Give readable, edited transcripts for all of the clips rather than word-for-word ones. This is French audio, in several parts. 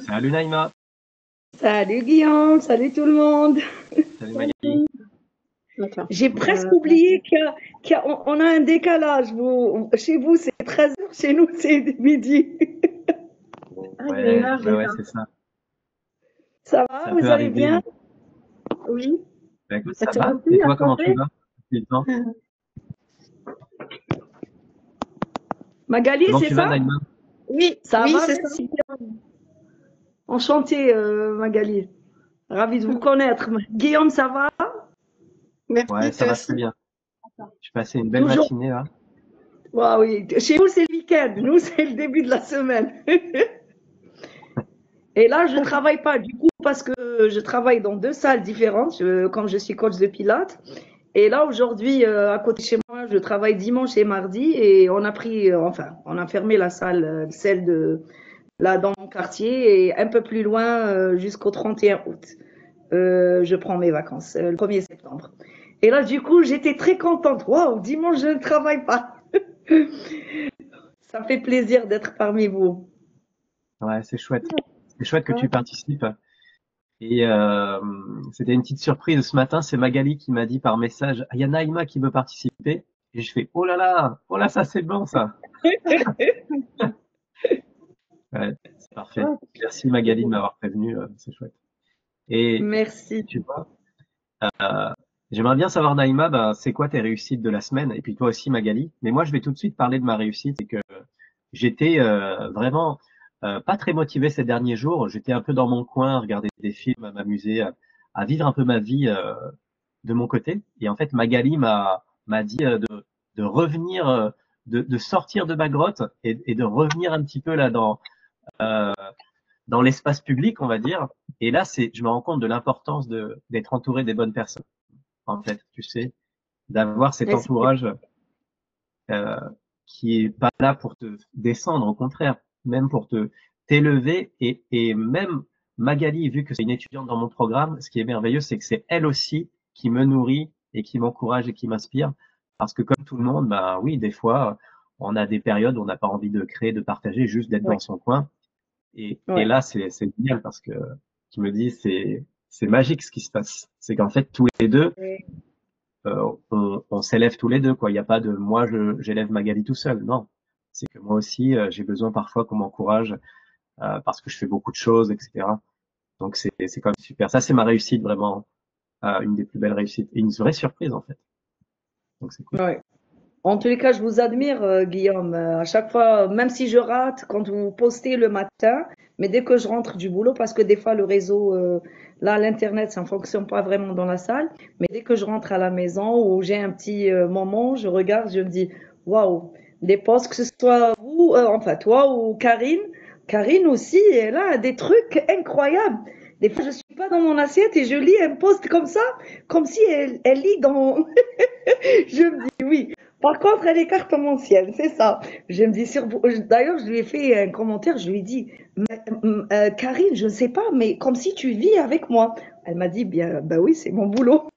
Salut Naïma, Salut Guillaume, salut tout le monde. salut Magali. D'accord. J'ai presque oublié qu'on a un décalage. Chez vous, c'est 13 heures, chez nous, c'est midi. Ah, il y a une heure Ouais, déjà. c'est ça. Ça va, Ça vous peut allez arriver, bien? oui. Oui. Bah, écoute, Bah, ça toi va. aussi, Et à toi, comment tu côté? vas depuis le temps? Magali, Comment c'est tu vas, ça? Naïma? Oui, Ça oui, va, c'est ça. merci. Enchantée, Magali. Ravie de vous connaître. Guillaume, ça va? Ouais, Merci, ça toi va très aussi. bien. Je passais une belle Toujours. matinée là. Ah oui. Chez vous, c'est le week-end. Nous, c'est le début de la semaine. Et là, je travaille pas du coup parce que je travaille dans deux salles différentes, comme je suis coach de pilates. Et là, aujourd'hui, à côté de chez moi, je travaille dimanche et mardi et on a pris, enfin, on a fermé la salle, celle de là dans mon quartier et un peu plus loin jusqu'au 31 août. Je prends mes vacances, le 1er septembre. Et là, du coup, j'étais très contente. Waouh, dimanche, je ne travaille pas. Ça fait plaisir d'être parmi vous. Ouais, c'est chouette. C'est chouette que Ah, tu participes. Et c'était une petite surprise ce matin. C'est Magali qui m'a dit par message, ah, il y a Naïma qui veut participer. Et je fais, oh là, ça c'est bon ça. Ouais, c'est parfait. ah, Merci Magali de m'avoir prévenu. C'est chouette. Et Merci. tu vois. J'aimerais bien savoir, Naïma, ben, c'est quoi tes réussites de la semaine? Et puis toi aussi, Magali. Mais moi, je vais tout de suite parler de ma réussite. C'est que j'étais vraiment pas très motivé ces derniers jours. J'étais un peu dans mon coin, à regarder des films, à m'amuser, à vivre un peu ma vie de mon côté. Et en fait, Magali m'a dit de revenir, de sortir de ma grotte et de revenir un petit peu là euh, dans l'espace public, on va dire. Et là, je me rends compte de l'importance d'être entouré des bonnes personnes en fait, tu sais, d'avoir cet Et c'est- entourage euh, qui est pas là pour te descendre, au contraire, même pour te t'élever et même Magali, vu que c'est une étudiante dans mon programme, ce qui est merveilleux, c'est que c'est elle aussi qui me nourrit et qui m'encourage et qui m'inspire. Parce que comme tout le monde, ben oui, des fois, on a des périodes où on n'a pas envie de créer, de partager, juste d'être dans Ouais, son coin. Et ouais. là, c'est génial parce que tu me dis, c'est magique ce qui se passe. C'est qu'en fait, tous les deux, on s'élève tous les deux, quoi. Il n'y a pas de moi, j'élève Magali tout seul. Non. C'est que moi aussi, j'ai besoin parfois qu'on m'encourage parce que je fais beaucoup de choses, etc. Donc c'est quand même super. Ça, c'est ma réussite vraiment, une des plus belles réussites et une vraie surprise en fait. Donc c'est cool. Ouais. En tous les cas, je vous admire, Guillaume. À chaque fois, même si je rate quand vous postez le matin, mais dès que je rentre du boulot, parce que des fois le réseau, là, l'internet, ça ne fonctionne pas vraiment dans la salle, mais dès que je rentre à la maison ou j'ai un petit moment, je regarde, je me dis, waouh, des posts, que ce soit vous, enfin toi ou Karine. Karine aussi, elle a des trucs incroyables. Des fois, je suis pas dans mon assiette et je lis un post comme ça, comme si elle lit dans. Je me dis oui. Par contre, elle est cartomancienne, c'est ça. Je me dis d'ailleurs, je lui ai fait un commentaire, je lui ai dit, Karine, je ne sais pas, mais comme si tu vis avec moi. Elle m'a dit, bien, ben oui, c'est mon boulot.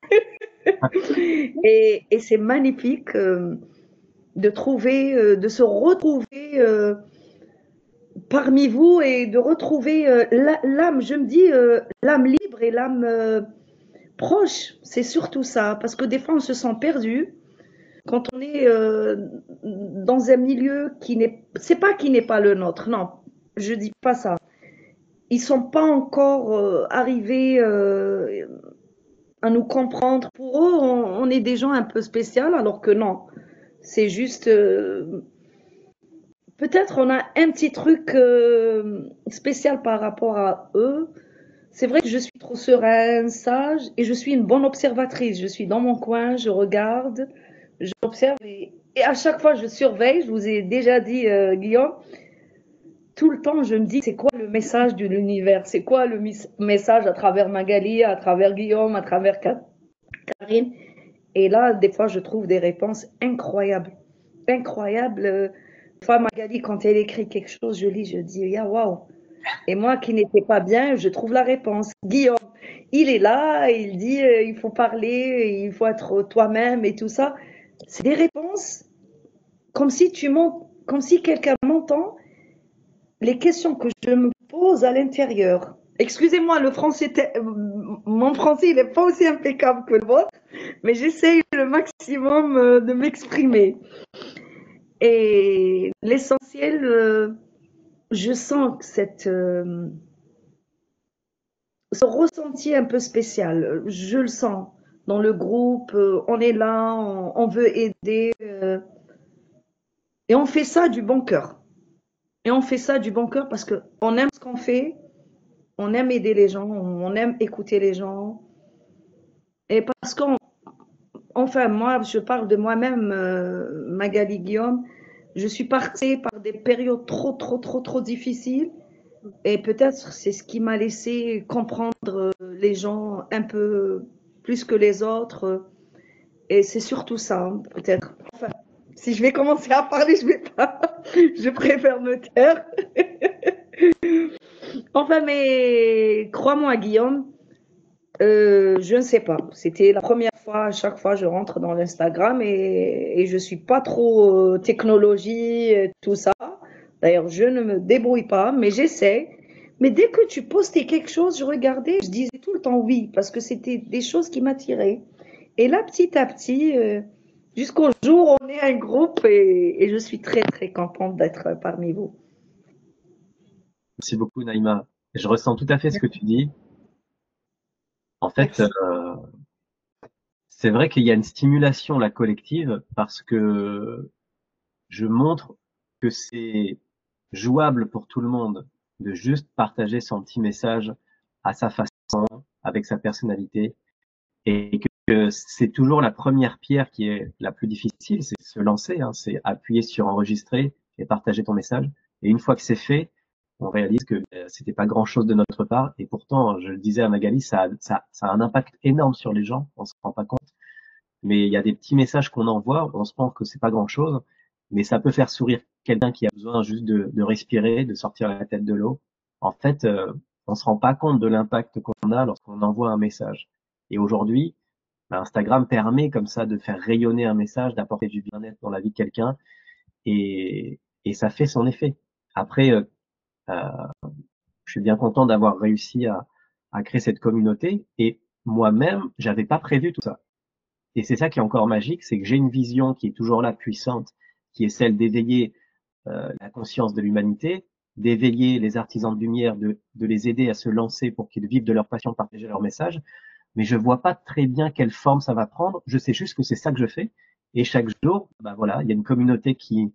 Et c'est magnifique de trouver, de se retrouver parmi vous et de retrouver l'âme, je me dis, l'âme libre et l'âme proche. C'est surtout ça, parce que des fois, on se sent perdu quand on est dans un milieu qui n'est, c'est pas qui n'est pas le nôtre, non, je dis pas ça. Ils sont pas encore arrivés à nous comprendre. Pour eux, on est des gens un peu spéciaux, alors que non. C'est juste, peut-être on a un petit truc spécial par rapport à eux. C'est vrai que je suis trop sereine, sage, et je suis une bonne observatrice. Je suis dans mon coin, je regarde, j'observe, et à chaque fois je surveille. Je vous ai déjà dit, Guillaume, tout le temps je me dis c'est quoi le message de l'univers, c'est quoi le message à travers Magali, à travers Guillaume, à travers Karine. Et là, des fois, je trouve des réponses incroyables. Incroyables. Des fois, Magali, quand elle écrit quelque chose, je lis, je dis, yeah, waouh. Et moi qui n'étais pas bien, je trouve la réponse. Guillaume, il est là, il dit il faut parler, il faut être toi-même et tout ça. C'est des réponses comme si quelqu'un m'entend. Les questions que je me pose, pose à l'intérieur. Excusez-moi, mon français, il n'est pas aussi impeccable que le vôtre, mais j'essaye le maximum de m'exprimer. Et l'essentiel, je sens que ce ressenti un peu spécial, je le sens dans le groupe, on est là, on veut aider, et on fait ça du bon cœur. Et on fait ça du bon cœur parce qu'on aime ce qu'on fait, on aime aider les gens, on aime écouter les gens. Et parce enfin, moi, je parle de moi-même, Magali Guillaume, je suis passée par des périodes trop difficiles. Et peut-être c'est ce qui m'a laissé comprendre les gens un peu plus que les autres. Et c'est surtout ça, hein, peut-être. Enfin, si je vais commencer à parler, je vais pas. Je préfère me taire. Enfin, mais crois-moi, Guillaume, je ne sais pas. C'était la première fois, à chaque fois, je rentre dans l'Instagram et je suis pas trop technologie, tout ça. D'ailleurs, je ne me débrouille pas, mais j'essaie. Mais dès que tu postais quelque chose, je regardais, je disais tout le temps oui, parce que c'était des choses qui m'attiraient. Et là, petit à petit, jusqu'au jour où on est un groupe et je suis très contente d'être parmi vous. Merci beaucoup, Naïma. Je ressens tout à fait ce que tu dis. En fait, Merci. c'est vrai qu'il y a une stimulation, la collective, parce que je montre que c'est jouable pour tout le monde de juste partager son petit message à sa façon, avec sa personnalité, et que c'est toujours la première pierre qui est la plus difficile, c'est se lancer, hein, c'est appuyer sur enregistrer et partager ton message. Et une fois que c'est fait, on réalise que c'était pas grand-chose de notre part, et pourtant, je le disais à Magali, ça a un impact énorme sur les gens, on se rend pas compte. Mais il y a des petits messages qu'on envoie, on se pense que c'est pas grand-chose, mais ça peut faire sourire quelqu'un qui a besoin juste de respirer, de sortir la tête de l'eau. En fait, on se rend pas compte de l'impact qu'on a lorsqu'on envoie un message. Et aujourd'hui, Instagram permet comme ça de faire rayonner un message, d'apporter du bien-être dans la vie de quelqu'un, et ça fait son effet. Après, euh, je suis bien content d'avoir réussi à créer cette communauté, et moi-même, j'avais pas prévu tout ça. Et c'est ça qui est encore magique, c'est que j'ai une vision qui est toujours là, puissante, qui est celle d'éveiller la conscience de l'humanité, d'éveiller les artisans de lumière, de les aider à se lancer pour qu'ils vivent de leur passion, partager leur message. Mais je vois pas très bien quelle forme ça va prendre. Je sais juste que c'est ça que je fais. Et chaque jour, bah voilà, il y a une communauté qui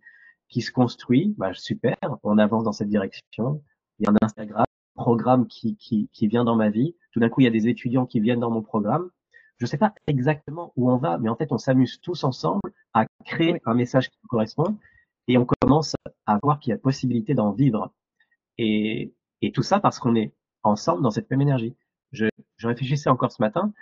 se construit. Bah super, on avance dans cette direction. Il y a un Instagram, un programme qui vient dans ma vie. Tout d'un coup, il y a des étudiants qui viennent dans mon programme. Je sais pas exactement où on va, mais en fait, on s'amuse tous ensemble à créer Oui. un message qui nous correspond, et on commence à voir qu'il y a possibilité d'en vivre. Et, et tout ça parce qu'on est ensemble dans cette même énergie. Je réfléchissais encore ce matin,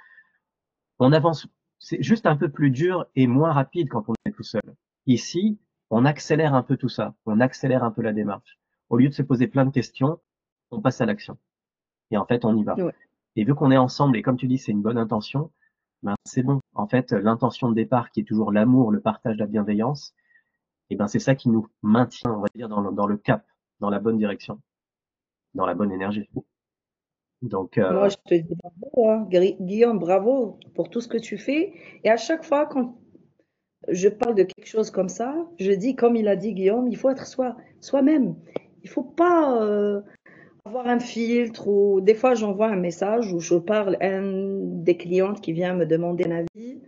on avance, c'est juste un peu plus dur et moins rapide quand on est tout seul. Ici, on accélère un peu tout ça, on accélère un peu la démarche. Au lieu de se poser plein de questions, on passe à l'action. Et en fait, on y va. Ouais. Et vu qu'on est ensemble, et comme tu dis, c'est une bonne intention, ben c'est bon. En fait, l'intention de départ, qui est toujours l'amour, le partage, la bienveillance, et ben c'est ça qui nous maintient, on va dire, dans le cap, dans la bonne direction, dans la bonne énergie. Donc, Moi, je te dis bravo, hein, Guillaume, bravo pour tout ce que tu fais. Et à chaque fois, quand je parle de quelque chose comme ça, je dis, comme il a dit Guillaume, il faut être soi-même. Il faut pas avoir un filtre ou des fois j'envoie un message où je parle à une des clientes qui vient me demander un avis.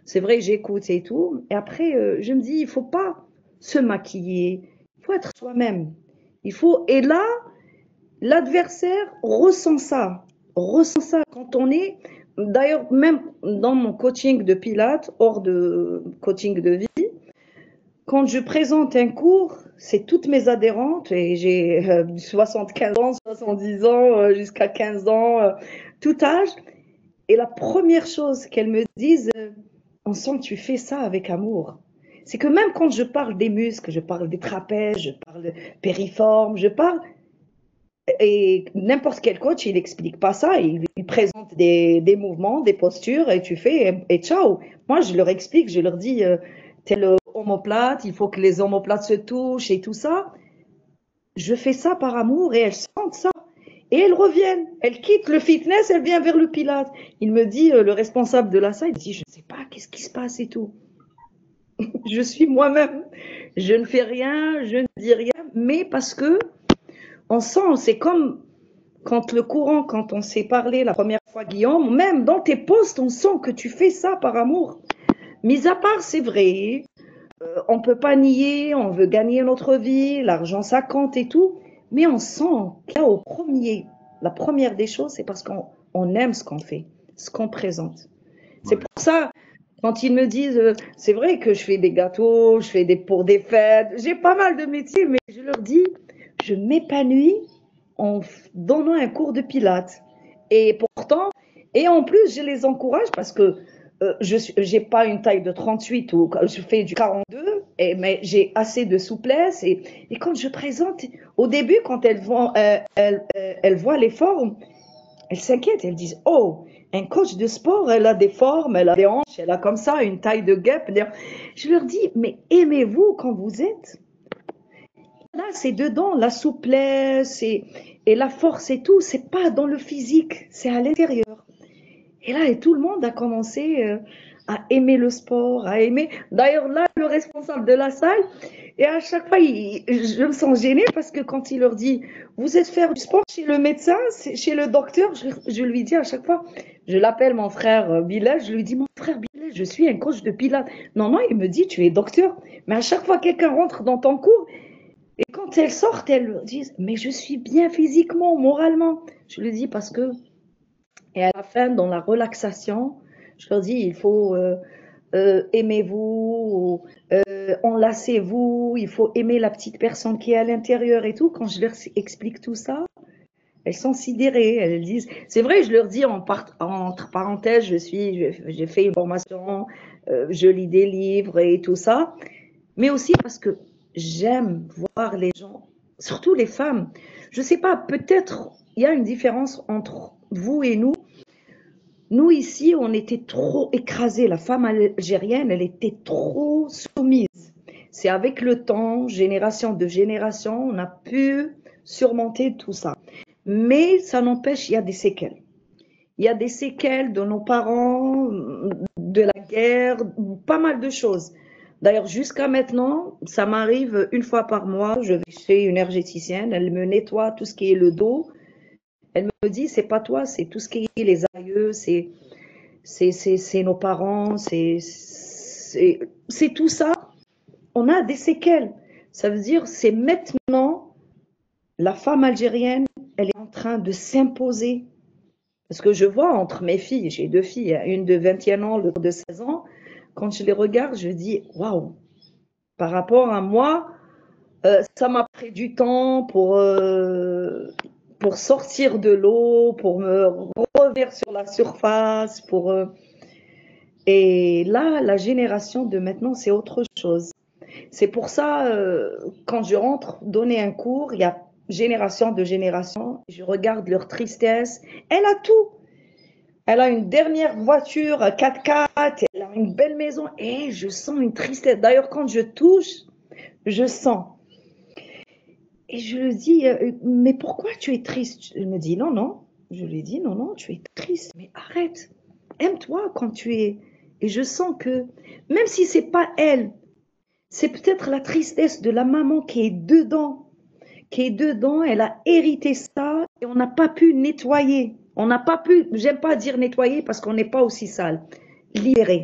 C'est vrai que j'écoute et tout. Et après, je me dis, il faut pas se maquiller. Il faut être soi-même. Et là, l'adversaire ressent ça quand on est. D'ailleurs, même dans mon coaching de Pilates, hors de coaching de vie, quand je présente un cours, c'est toutes mes adhérentes, et j'ai 75 ans, 70 ans, jusqu'à 15 ans, tout âge. Et la première chose qu'elles me disent, on sent que tu fais ça avec amour. C'est que même quand je parle des muscles, je parle des trapèzes, je parle périforme, je parle, et n'importe quel coach, il n'explique pas ça. Il présente des mouvements, des postures, et tu fais, et ciao. Moi, je leur explique, je leur dis, tel omoplate, il faut que les omoplates se touchent et tout ça. Je fais ça par amour et elles sentent ça. et elles reviennent. Elles quittent le fitness, elles viennent vers le Pilates. Il me dit, le responsable de la salle, il dit, je ne sais pas, qu'est-ce qui se passe et tout. Je suis moi-même. Je ne fais rien, je ne dis rien, mais parce que on sent, c'est comme quand le courant, quand on s'est parlé la première fois, Guillaume, même dans tes posts, on sent que tu fais ça par amour. Mis à part, c'est vrai, on peut pas nier, on veut gagner notre vie, l'argent ça compte et tout, mais on sent qu'il y a la première des choses, c'est parce qu'on aime ce qu'on fait, ce qu'on présente. C'est pour ça, quand ils me disent, c'est vrai que je fais des gâteaux, je fais pour des fêtes, j'ai pas mal de métiers, mais je leur dis, je m'épanouis en donnant un cours de pilates. Et pourtant, et en plus, je les encourage parce que je n'ai pas une taille de 38 ou je fais du 42, mais j'ai assez de souplesse. Et quand je présente, au début, quand elles voient les formes, elles s'inquiètent, elles disent, oh, un coach de sport, elle a des formes, elle a des hanches, elle a comme ça une taille de guêpe. Je leur dis, mais aimez-vous quand vous êtes. Là, c'est dedans, la souplesse et la force et tout, c'est pas dans le physique, c'est à l'intérieur. Et là, tout le monde a commencé à aimer le sport, à aimer. D'ailleurs, là, le responsable de la salle, et à chaque fois, je me sens gênée parce que quand il leur dit, vous êtes faire du sport chez le médecin, chez le docteur, je lui dis à chaque fois, je l'appelle mon frère Bilal, je lui dis, mon frère Bilal, je suis un coach de pilates. Non, non, il me dit, tu es docteur. Mais à chaque fois, quelqu'un rentre dans ton cours, et quand elles sortent, elles leur disent, mais je suis bien physiquement, moralement. Je lui dis parce que, et à la fin, dans la relaxation, je leur dis, il faut aimez-vous, enlacez-vous, il faut aimer la petite personne qui est à l'intérieur et tout. Quand je leur explique tout ça, elles sont sidérées. Elles disent, c'est vrai, je leur dis entre parenthèses, j'ai fait une formation, je lis des livres et tout ça, mais aussi parce que j'aime voir les gens, surtout les femmes. Je sais pas, peut-être il y a une différence entre vous et nous. Nous, ici, on était trop écrasés. La femme algérienne, elle était trop soumise. C'est avec le temps, génération de génération, on a pu surmonter tout ça. Mais ça n'empêche, il y a des séquelles. Il y a des séquelles de nos parents, de la guerre, pas mal de choses. D'ailleurs, jusqu'à maintenant, ça m'arrive une fois par mois, je vais chez une énergéticienne, elle me nettoie tout ce qui est le dos. Elle me dit, c'est pas toi, c'est tout ce qui est les aïeux, c'est nos parents, c'est tout ça. On a des séquelles. Ça veut dire, c'est maintenant, la femme algérienne, elle est en train de s'imposer. Parce que je vois entre mes filles, j'ai deux filles, une de 21 ans, l'autre de 16 ans, quand je les regarde, je dis, waouh, par rapport à moi, ça m'a pris du temps pour sortir de l'eau, pour me revenir sur la surface, et là, la génération de maintenant, c'est autre chose. C'est pour ça, quand je rentre donner un cours, il y a génération de génération, je regarde leur tristesse. Elle a tout. Elle a une dernière voiture 4x4, elle a une belle maison et je sens une tristesse. D'ailleurs, quand je touche, je sens. Et je lui dis, mais pourquoi tu es triste? Elle me dit, non, non. Je lui dis, non, non, tu es triste. Mais arrête. Aime-toi quand tu es. Et je sens que, même si c'est pas elle, c'est peut-être la tristesse de la maman qui est dedans. Qui est dedans, elle a hérité ça et on n'a pas pu nettoyer. On n'a pas pu, j'aime pas dire nettoyer parce qu'on n'est pas aussi sale. Libérer.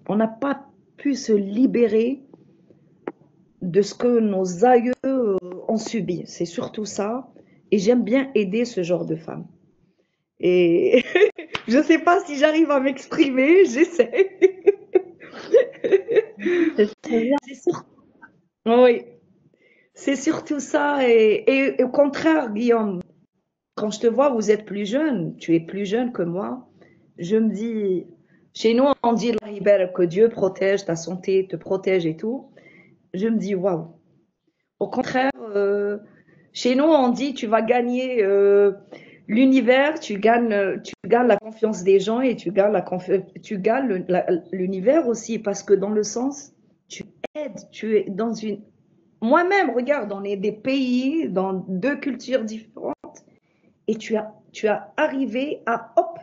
On n'a pas pu se libérer de ce que nos aïeux ont subi. C'est surtout ça. Et j'aime bien aider ce genre de femmes. Et je ne sais pas si j'arrive à m'exprimer, j'essaie. C'est très bien. Oui, c'est surtout ça. Et au contraire, Guillaume, quand je te vois, vous êtes plus jeune, tu es plus jeune que moi. Je me dis, chez nous, on dit que Dieu protège ta santé, te protège et tout. Je me dis, waouh. Au contraire, chez nous, on dit, tu vas gagner l'univers, tu gagnes la confiance des gens et tu gagnes l'univers aussi parce que dans le sens, tu aides, tu es dans une. Moi-même, regarde, on est des pays, dans deux cultures différentes et tu as arrivé à, hop,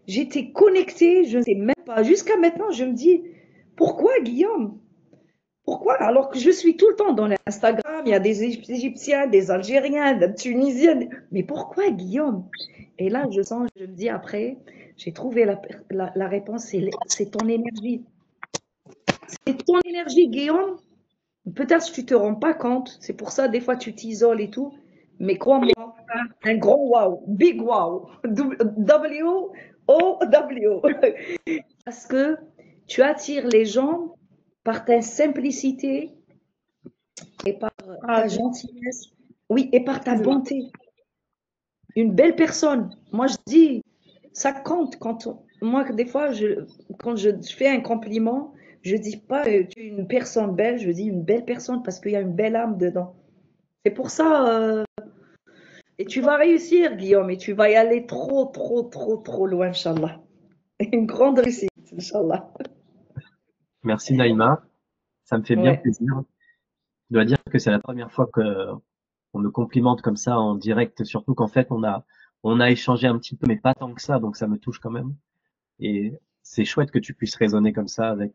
j'étais connectée, je ne sais même pas. Jusqu'à maintenant, je me dis, pourquoi Guillaume? Pourquoi? Alors que je suis tout le temps dans l'Instagram, il y a des Égyptiens, des Algériens, des Tunisiens. Mais pourquoi Guillaume? Et là, je me dis après, j'ai trouvé la réponse, c'est ton énergie. C'est ton énergie, Guillaume. Peut-être que tu te rends pas compte. C'est pour ça, des fois, tu t'isoles et tout. Mais crois-moi, un gros wow, big wow, W-O-W. Parce que tu attires les gens par ta simplicité et par Ah, ta gentillesse. Oui, et par ta excuse-moi. bonté. Une belle personne. Moi, je dis, ça compte moi, des fois, quand je fais un compliment, je dis pas tu es une personne belle, je dis une belle personne parce qu'il y a une belle âme dedans. C'est pour ça, et tu vas réussir, Guillaume, et tu vas y aller trop, trop, trop, trop loin, Inch'Allah. Une grande réussite, Inch'Allah. Merci Naïma, ça me fait bien Ouais. plaisir. Je dois dire que c'est la première fois que on me complimente comme ça en direct, surtout qu'en fait on a échangé un petit peu, mais pas tant que ça, donc ça me touche quand même. Et c'est chouette que tu puisses raisonner comme ça avec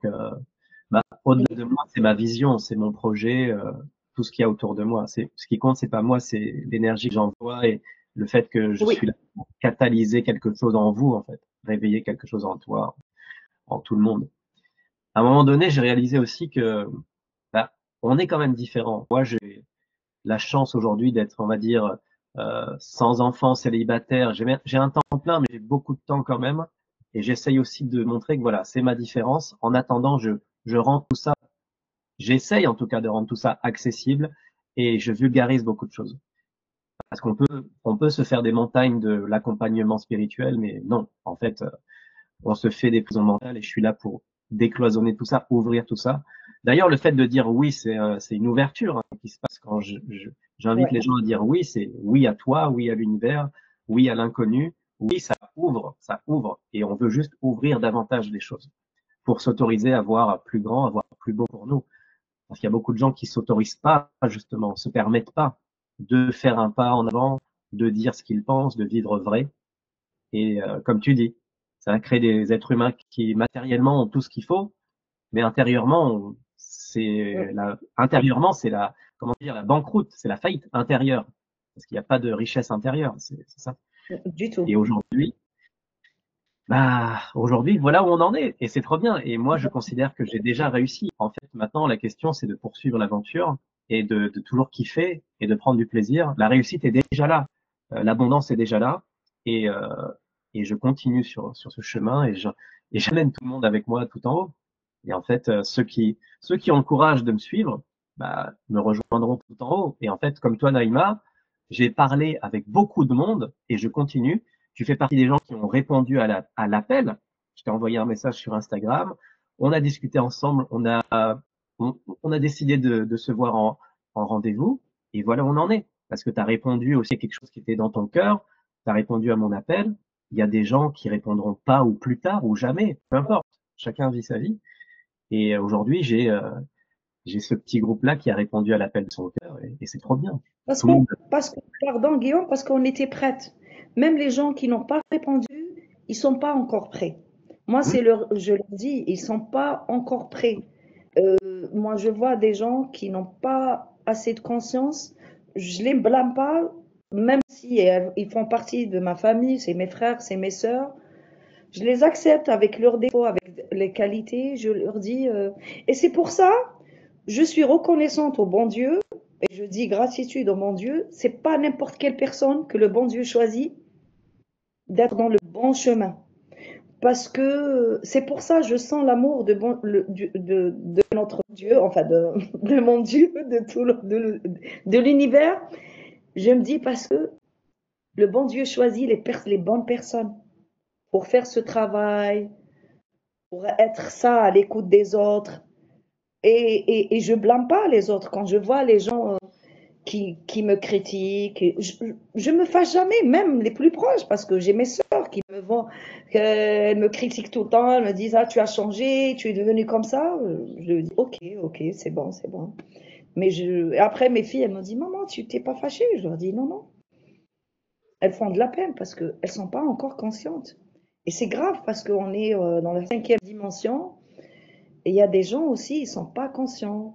au-delà de moi, c'est ma vision, c'est mon projet, tout ce qu'il y a autour de moi. C'est ce qui compte, c'est pas moi, c'est l'énergie que j'envoie et le fait que je Oui, suis là pour catalyser quelque chose en vous, en fait, réveiller quelque chose en toi, en tout le monde. À un moment donné, j'ai réalisé aussi que bah, on est quand même différents. Moi, j'ai la chance aujourd'hui d'être, on va dire, sans enfant, célibataire. J'ai un temps plein, mais j'ai beaucoup de temps quand même. Et j'essaye aussi de montrer que voilà, c'est ma différence. En attendant, je rends tout ça, j'essaye en tout cas de rendre tout ça accessible et je vulgarise beaucoup de choses. Parce on peut se faire des montagnes de l'accompagnement spirituel, mais non, en fait, on se fait des prisons mentales et je suis là pour décloisonner tout ça, ouvrir tout ça. D'ailleurs, le fait de dire oui, c'est une ouverture hein, qui se passe quand j'invite ouais. les gens à dire oui, c'est oui à toi, oui à l'univers, oui à l'inconnu, oui, ça ouvre, et on veut juste ouvrir davantage les choses pour s'autoriser à voir plus grand, à voir plus beau pour nous. Parce qu'il y a beaucoup de gens qui s'autorisent pas, justement, se permettent pas de faire un pas en avant, de dire ce qu'ils pensent, de vivre vrai. Et comme tu dis, ça crée des êtres humains qui matériellement ont tout ce qu'il faut, mais intérieurement, c'est la, comment dire, la banqueroute, c'est la faillite intérieure, parce qu'il n'y a pas de richesse intérieure, c'est ça. Du Et tout. aujourd'hui, voilà où on en est, et c'est trop bien. Et moi, je considère que j'ai déjà réussi. En fait, maintenant, la question, c'est de poursuivre l'aventure et de toujours kiffer et de prendre du plaisir. La réussite est déjà là, l'abondance est déjà là, et, euh, et je continue sur ce chemin et j'amène tout le monde avec moi tout en haut. Et en fait, ceux qui ont le courage de me suivre, bah, me rejoindront tout en haut. Et en fait, comme toi, Naïma, j'ai parlé avec beaucoup de monde et je continue. Tu fais partie des gens qui ont répondu à l'appel. Je t'ai envoyé un message sur Instagram. On a discuté ensemble. On a décidé de se voir en rendez-vous. Et voilà où on en est. Parce que tu as répondu aussi à quelque chose qui était dans ton cœur. Tu as répondu à mon appel. Il y a des gens qui répondront pas ou plus tard ou jamais. Peu importe. Chacun vit sa vie. Et aujourd'hui, j'ai ce petit groupe-là qui a répondu à l'appel de son cœur et c'est trop bien. Parce Tout le qu'on, monde. pardon Guillaume, parce qu'on était prête. Même les gens qui n'ont pas répondu, ils sont pas encore prêts. Moi, je leur dis, ils sont pas encore prêts. Moi, je vois des gens qui n'ont pas assez de conscience. Je les blâme pas, même si ils font partie de ma famille, c'est mes frères, c'est mes sœurs. Je les accepte avec leurs défauts, avec les qualités. Je leur dis, et c'est pour ça, je suis reconnaissante au bon Dieu et je dis gratitude au bon Dieu. C'est pas n'importe quelle personne que le bon Dieu choisit d'être dans le bon chemin. Parce que c'est pour ça que je sens l'amour de notre Dieu, enfin de mon Dieu, de l'univers. Je me dis parce que le bon Dieu choisit les bonnes personnes pour faire ce travail, pour être ça à l'écoute des autres. Et je blâme pas les autres quand je vois les gens qui me critiquent. Je me fâche jamais, même les plus proches, parce que j'ai mes sœurs qui elles me critiquent tout le temps. Elles me disent, ah, tu as changé, tu es devenu comme ça. Je dis, ok, ok, c'est bon, c'est bon. Après, mes filles, elles me disent, maman, tu t'es pas fâchée? Je leur dis, non, non. elles font de la peine parce qu'elles ne sont pas encore conscientes. Et c'est grave parce qu'on est dans la 5e dimension et il y a des gens aussi, ils ne sont pas conscients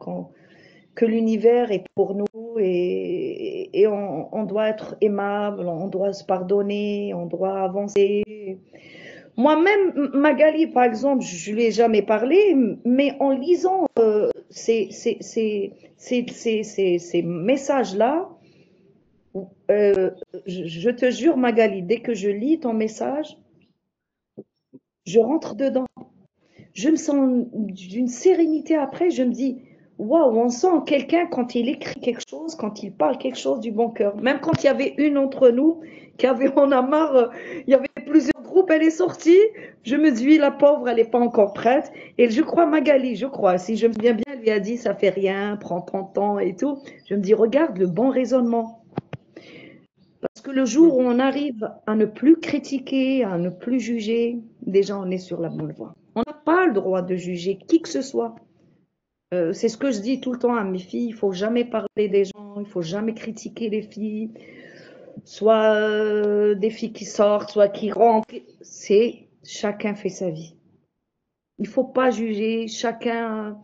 que l'univers est pour nous et on doit être aimable, on doit se pardonner, on doit avancer. Moi-même, Magali, par exemple, je ne lui ai jamais parlé, mais en lisant ces messages-là, je te jure, Magali, dès que je lis ton message, je rentre dedans. Je me sens d'une sérénité après, je me dis, waouh, on sent quelqu'un quand il écrit quelque chose, quand il parle quelque chose du bon cœur. Même quand il y avait une d'entre nous qui avait, on a marre, il y avait plusieurs groupes, elle est sortie, je me dis, la pauvre, elle n'est pas encore prête. Et je crois, Magali, je crois, si je me souviens bien, elle lui a dit, ça fait rien, prends ton temps et tout. Je me dis, regarde le bon raisonnement. Parce que le jour où on arrive à ne plus critiquer, à ne plus juger, déjà on est sur la bonne voie. On n'a pas le droit de juger qui que ce soit. C'est ce que je dis tout le temps à mes filles, il faut jamais parler des gens, il faut jamais critiquer les filles, soit des filles qui sortent, soit qui rentrent. C'est chacun fait sa vie. Il faut pas juger, chacun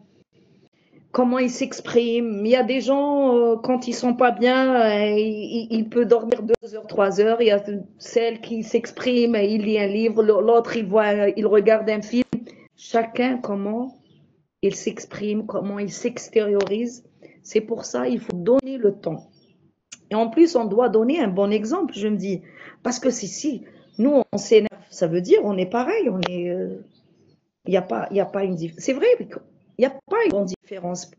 comment ils s'expriment. Il y a des gens, quand ils sont pas bien, il peut dormir 2 heures, 3 heures. Il y a celle qui s'exprime, il lit un livre, l'autre il regarde un film. Chacun comment il s'exprime, comment il s'extériorise. C'est pour ça il faut donner le temps. Et en plus, on doit donner un bon exemple, je me dis. Parce que si nous, on s'énerve, ça veut dire on est pareil, on est... Il n'y a pas une différence. C'est vrai, il n'y a pas une grande différence.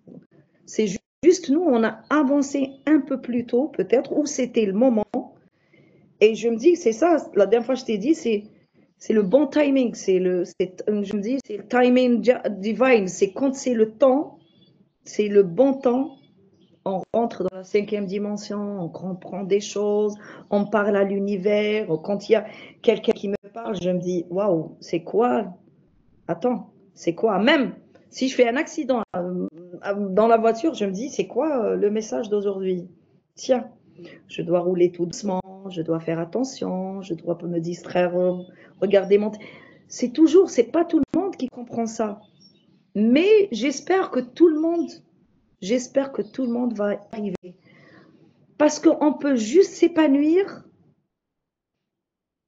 C'est juste nous, on a avancé un peu plus tôt, peut-être, où c'était le moment. Et je me dis, c'est ça, la dernière fois je t'ai dit, c'est le bon timing. Je me dis, c'est le timing divine. C'est quand c'est le temps, c'est le bon temps. On rentre dans la 5e dimension, on comprend des choses, on parle à l'univers. Quand il y a quelqu'un qui me parle, je me dis, waouh, c'est quoi? Attends, c'est quoi? Même si je fais un accident dans la voiture, je me dis, c'est quoi le message d'aujourd'hui? Tiens, je dois rouler tout doucement, je dois faire attention, je dois pas me distraire, regarder mon... C'est pas tout le monde qui comprend ça. Mais j'espère que tout le monde va arriver. Parce qu'on peut juste s'épanouir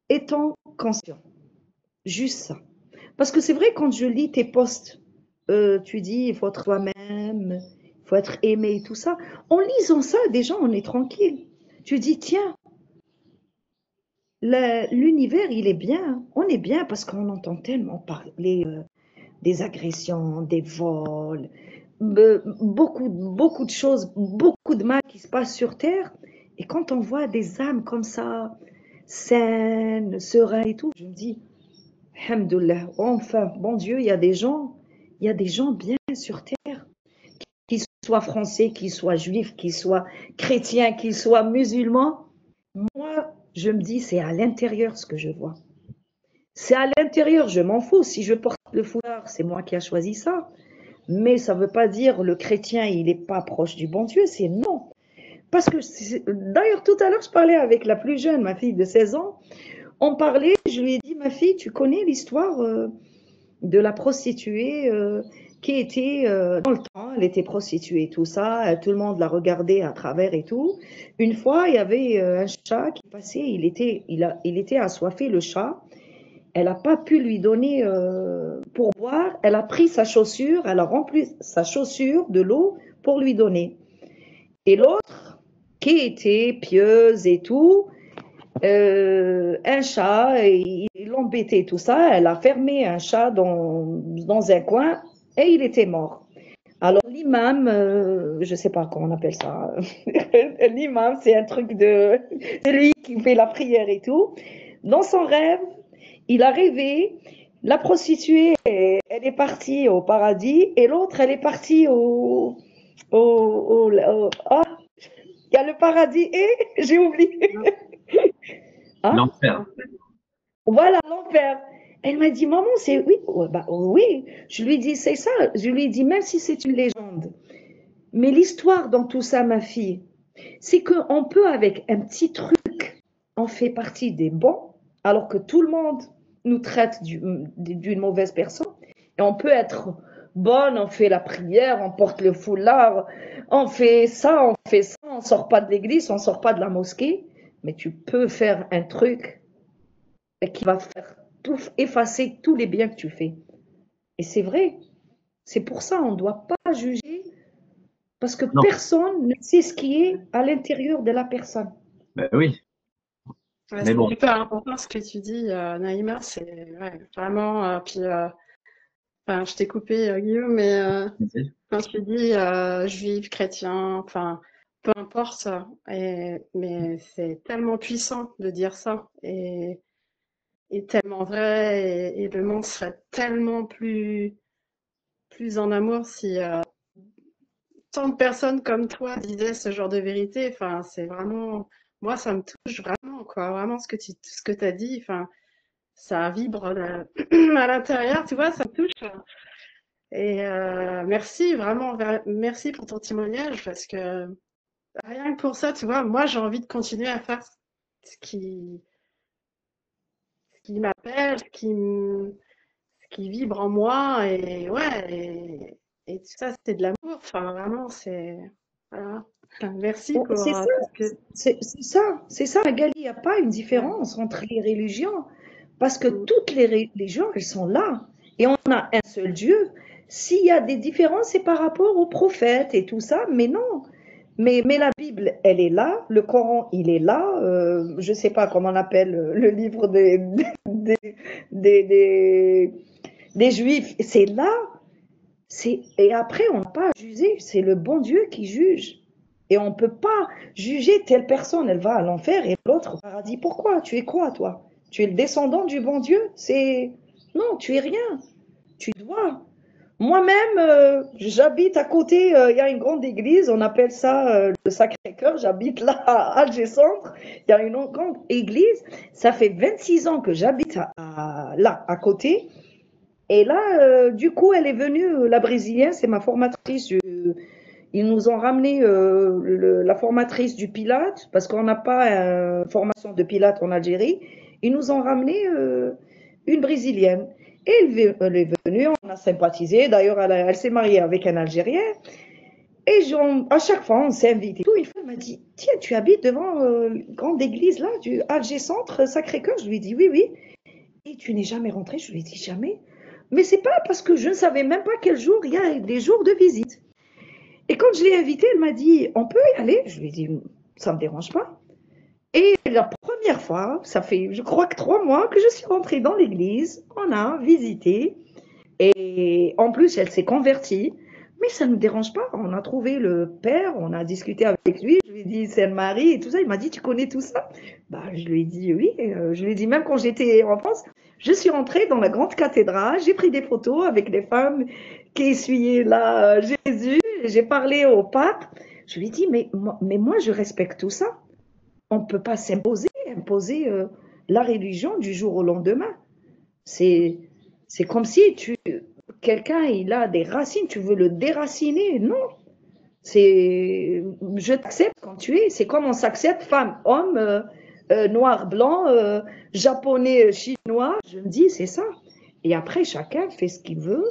étant conscient. Juste ça. Parce que c'est vrai, quand je lis tes posts, tu dis, il faut être toi-même, il faut être aimé et tout ça. En lisant ça, déjà, on est tranquille. Tu dis, tiens, l'univers, il est bien. On est bien parce qu'on entend tellement parler des agressions, des vols, beaucoup de choses, beaucoup de mal qui se passe sur Terre. Et quand on voit des âmes comme ça, saines, sereines et tout, je me dis, Alhamdoulilah, enfin, bon Dieu, il y a des gens bien sur terre, qu'ils soient français, qu'ils soient juifs, qu'ils soient chrétiens, qu'ils soient musulmans. Moi, je me dis, c'est à l'intérieur ce que je vois. C'est à l'intérieur, je m'en fous. Si je porte le foulard, c'est moi qui ai choisi ça. Mais ça ne veut pas dire le chrétien, il n'est pas proche du bon Dieu, c'est non. Parce que, d'ailleurs, tout à l'heure, je parlais avec la plus jeune, ma fille de 16 ans. On parlait, je lui ai dit, ma fille, tu connais l'histoire de la prostituée qui était dans le temps, elle était prostituée, tout ça, tout le monde la regardait à travers et tout. Une fois, il y avait un chat qui passait, il était assoiffé, le chat. Elle n'a pas pu lui donner pour boire. Elle a pris sa chaussure, elle a rempli sa chaussure de l'eau pour lui donner. Et l'autre, qui était pieuse et tout, un chat, il l'embêtait, tout ça. Elle a fermé un chat dans un coin et il était mort. Alors l'imam, je ne sais pas comment on appelle ça, l'imam, c'est un truc de lui qui fait la prière et tout. Dans son rêve, il a rêvé, la prostituée, elle est partie au paradis et l'autre, elle est partie oh, il y a le paradis et j'ai oublié. Hein? L'enfer. Voilà, l'enfer. Elle m'a dit, maman, c'est oui. Bah, oui, je lui dis, c'est ça. Je lui dis, même si c'est une légende. Mais l'histoire dans tout ça, ma fille, c'est qu'on peut, avec un petit truc, on fait partie des bons, alors que tout le monde nous traite d'une mauvaise personne. Et on peut être bonne, on fait la prière, on porte le foulard, on fait ça, on sort pas de l'église, on sort pas de la mosquée, mais tu peux faire un truc qui va faire effacer tous les biens que tu fais. Et c'est vrai. C'est pour ça on ne doit pas juger parce que Non, personne ne sait ce qui est à l'intérieur de la personne. ben oui, Ouais, mais c'est bon. super important ce que tu dis, Naïma. C'est ouais, vraiment. Puis, enfin, je t'ai coupé, Guillaume, mais quand tu dis juif, chrétien, enfin, peu importe. Mais c'est tellement puissant de dire ça et tellement vrai. Et le monde serait tellement plus en amour si tant de personnes comme toi disaient ce genre de vérité. Enfin, c'est vraiment, moi, ça me touche vraiment, quoi. Vraiment ce que tu as dit. Enfin, ça vibre à l'intérieur, tu vois, ça me touche. Et merci, vraiment, merci pour ton témoignage parce que rien que pour ça, tu vois, moi, j'ai envie de continuer à faire ce qui, ce qui m'appelle, ce qui vibre en moi. Et ouais, et tout ça, c'est de l'amour. Enfin, vraiment, c'est. Voilà. Enfin, merci Bon, pour tout ce que. c'est ça, Magali. Il n'y a pas une Ouais. différence entre les religions parce que Mm. toutes les religions, elles sont là et on a un seul Dieu. S'il y a des différences, c'est par rapport aux prophètes et tout ça, mais non. Mais la Bible, elle est là, le Coran, il est là, je ne sais pas comment on appelle le livre des, des, des, des Juifs, c'est là. Et après, on n'a pas à juger, c'est le bon Dieu qui juge. Et on ne peut pas juger telle personne, elle va à l'enfer et l'autre au paradis. Pourquoi? Tu es quoi, toi? Tu es le descendant du bon Dieu? Non, tu es rien. Tu dois. Moi-même, j'habite à côté, il y a une grande église, on appelle ça le Sacré-Cœur, j'habite là à Alger Centre, il y a une grande église, ça fait 26 ans que j'habite là, à côté, et là, du coup, elle est venue, la brésilienne, c'est ma formatrice. Ils nous ont ramené la formatrice du Pilate, parce qu'on n'a pas formation de Pilate en Algérie. Ils nous ont ramené une brésilienne. Et elle est venue, on a sympathisé. D'ailleurs, elle s'est mariée avec un Algérien. Et à chaque fois, on s'est invité. Une fois, elle m'a dit, tiens, tu habites devant une grande église là, du Alger Centre, Sacré-Cœur. Je lui ai dit, oui, oui. Et tu n'es jamais rentré? Je lui ai dit, jamais. Mais c'est pas parce que je ne savais même pas quel jour il y a des jours de visite. Et quand je l'ai invitée, elle m'a dit, on peut y aller? Je lui ai dit, ça ne me dérange pas. Et la première fois, ça fait, je crois que 3 mois que je suis rentrée dans l'église, on a visité. Et en plus, elle s'est convertie. Mais ça ne me dérange pas. On a trouvé le père, on a discuté avec lui. Je lui ai dit, c'est Marie et tout ça. Il m'a dit, tu connais tout ça? Bah, je lui ai dit oui. Je lui ai dit, même quand j'étais en France, je suis rentrée dans la grande cathédrale. J'ai pris des photos avec les femmes qui essuyaient là Jésus. J'ai parlé au pape. Je lui ai dit, mais moi, je respecte tout ça. On ne peut pas imposer la religion du jour au lendemain. C'est, c'est comme si quelqu'un, il a des racines, tu veux le déraciner. Non, je t'accepte quand tu es. C'est comme on s'accepte femme, homme, noir, blanc, japonais, chinois. Je me dis, c'est ça. Et après, chacun fait ce qu'il veut.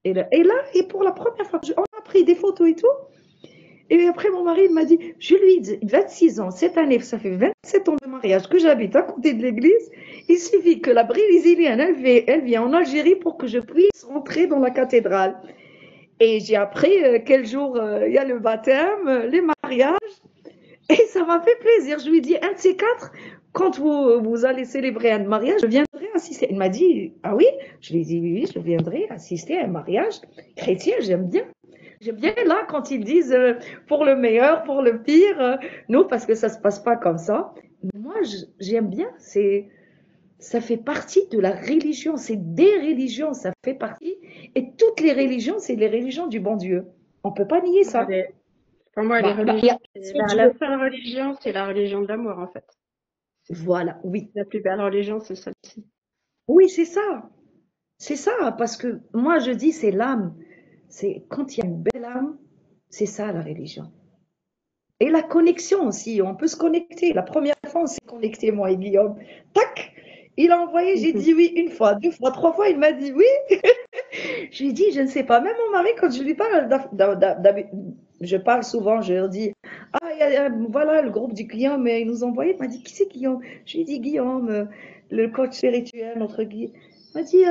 Et pour la première fois, on a pris des photos et tout. Et après, mon mari, il m'a dit, je lui ai dit, 26 ans, cette année, ça fait 27 ans de mariage que j'habite à côté de l'église. Il suffit que la brésilienne, elle vient en Algérie pour que je puisse rentrer dans la cathédrale. Et j'ai appris quel jour il y a le baptême, les mariages. Et ça m'a fait plaisir. Je lui ai dit, un de ces quatre, quand vous allez célébrer un mariage, je viendrai assister. Il m'a dit, ah oui? Je lui ai dit, oui, oui, je viendrai assister à un mariage chrétien, j'aime bien. J'aime bien là quand ils disent pour le meilleur, pour le pire. Non, parce que ça se passe pas comme ça. Mais moi, j'aime bien. Ça fait partie de la religion. C'est des religions. Ça fait partie. Et toutes les religions, c'est les religions du bon Dieu. On peut pas nier Ouais, ça. pour moi, les Il y religions, a un c'est seul la Dieu. seule religion, c'est la religion de l'amour, en fait. Voilà, oui. La plus belle religion, c'est celle-ci. Oui, c'est ça. C'est ça. Parce que moi, je dis, c'est l'âme. C'est quand il y a une belle âme, c'est ça la religion. Et la connexion aussi, on peut se connecter. La première fois, on s'est connecté, moi et Guillaume. Tac, il a envoyé, j'ai dit oui une fois, deux fois, trois fois, il m'a dit oui. Je lui ai dit, je ne sais pas. Même mon mari, quand je lui parle, je parle souvent, je leur dis, ah, voilà le groupe du Guillaume, ils nous ont envoyé. Il m'a dit, qui c'est Guillaume? Je lui ai dit, Guillaume, le coach spirituel, notre guide. Il m'a dit,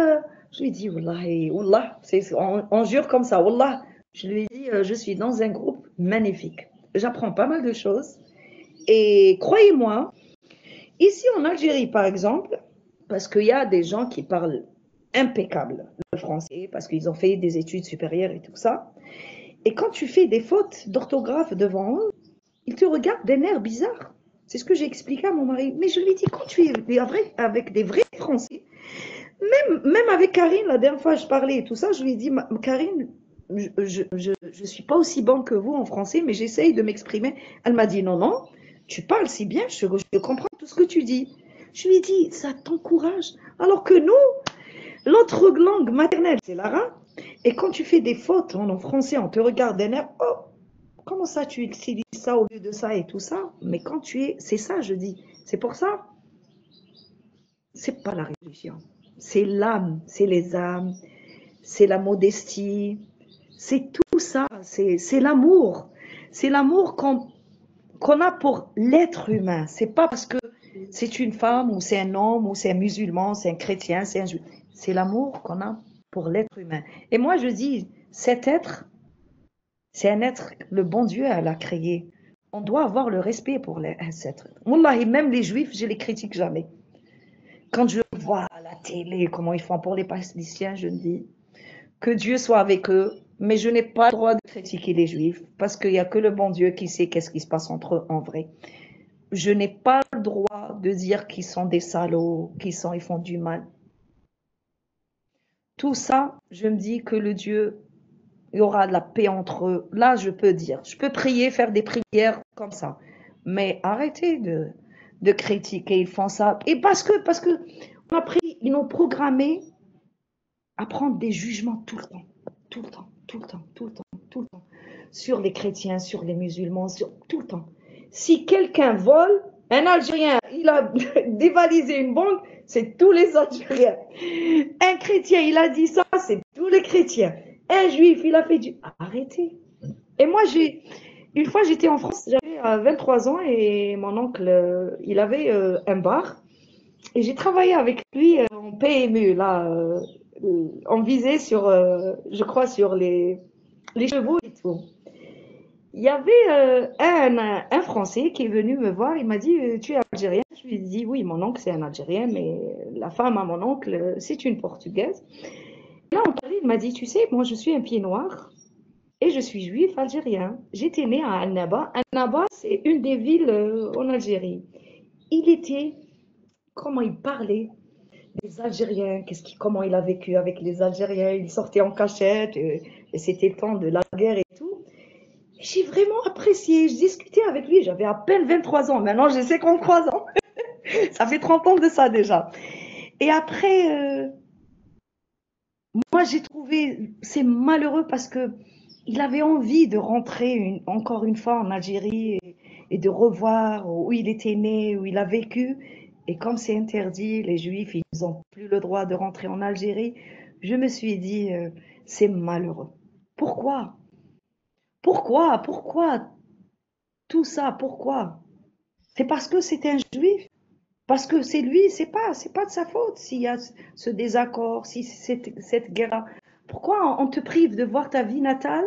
je lui ai dit, Wallah, Wallah, on jure comme ça, Wallah. Je lui ai dit, je suis dans un groupe magnifique. J'apprends pas mal de choses. Et croyez-moi, ici en Algérie, par exemple, parce qu'il y a des gens qui parlent impeccable le français, parce qu'ils ont fait des études supérieures et tout ça. Et quand tu fais des fautes d'orthographe devant eux, ils te regardent d'un air bizarre. C'est ce que j'ai expliqué à mon mari. Mais je lui dis, quand tu es avec des vrais Français, même avec Karine, la dernière fois je parlais et tout ça, je lui ai dit, Karine, je suis pas aussi bonne que vous en français, mais j'essaye de m'exprimer. Elle m'a dit, non, non, tu parles si bien, je comprends tout ce que tu dis. Je lui ai dit, ça t'encourage. Alors que nous, l'autre langue maternelle, c'est l'arabe. Et quand tu fais des fautes en français, on te regarde d'un air, oh, comment ça tu utilises ça au lieu de ça et tout ça? Mais quand tu es, c'est ça, je dis. C'est pour ça, c'est pas la religion. C'est l'âme, c'est les âmes, c'est la modestie, c'est tout ça, c'est l'amour. C'est l'amour qu'on a pour l'être humain. C'est pas parce que c'est une femme ou c'est un homme ou c'est un musulman, c'est un chrétien, c'est un juif. C'est l'amour qu'on a pour l'être humain. Et moi, je dis, cet être, c'est un être, le bon Dieu l'a créé. On doit avoir le respect pour cet être. Wallahi, même les juifs, je les critique jamais. Quand je vois à la télé comment ils font pour les Palestiniens, je me dis que Dieu soit avec eux, mais je n'ai pas le droit de critiquer les juifs parce qu'il n'y a que le bon Dieu qui sait qu'est-ce qui se passe entre eux en vrai. Je n'ai pas le droit de dire qu'ils sont des salauds, ils font du mal. Tout ça, je me dis que le Dieu, il y aura de la paix entre eux. Là, je peux dire, je peux prier, faire des prières comme ça. Mais arrêtez de critiquer, ils font ça. Et parce que on a pris, ils nous programmé à prendre des jugements tout le temps, tout le temps, tout le temps, tout le temps, tout le temps. Sur les chrétiens, sur les musulmans, sur tout le temps. Si quelqu'un vole, un Algérien, il a dévalisé une banque, c'est tous les Algériens. Un chrétien, il a dit ça, c'est tous les chrétiens. Un juif, il a fait du... Arrêtez. Et moi, une fois, j'étais en France, j'avais 23 ans et mon oncle, il avait un bar. Et j'ai travaillé avec lui en PMU, là. On visait sur, je crois, sur les chevaux et tout. Il y avait un Français qui est venu me voir, il m'a dit, tu es algérien? Je lui ai dit, oui, mon oncle c'est un Algérien, mais la femme à mon oncle, c'est une Portugaise. Et là, on parlait, il m'a dit, tu sais, moi je suis un pied noir et je suis juif algérien. J'étais né à Annaba. Annaba, c'est une des villes en Algérie. Il était, comment il parlait des Algériens, comment il a vécu avec les Algériens, il sortait en cachette, et c'était le temps de la guerre et tout. J'ai vraiment apprécié. Je discutais avec lui. J'avais à peine 23 ans. Maintenant, j'ai 53 ans. Ça fait 30 ans de ça déjà. Et après, moi, j'ai trouvé, c'est malheureux parce que il avait envie de rentrer encore une fois en Algérie et de revoir où il était né, où il a vécu. Et comme c'est interdit, les Juifs, ils n'ont plus le droit de rentrer en Algérie. Je me suis dit, c'est malheureux. Pourquoi? Pourquoi tout ça? Pourquoi? C'est parce que c'est un juif? Parce que c'est lui, c'est pas de sa faute s'il y a ce désaccord, si cette guerre-là. Pourquoi on te prive de voir ta vie natale?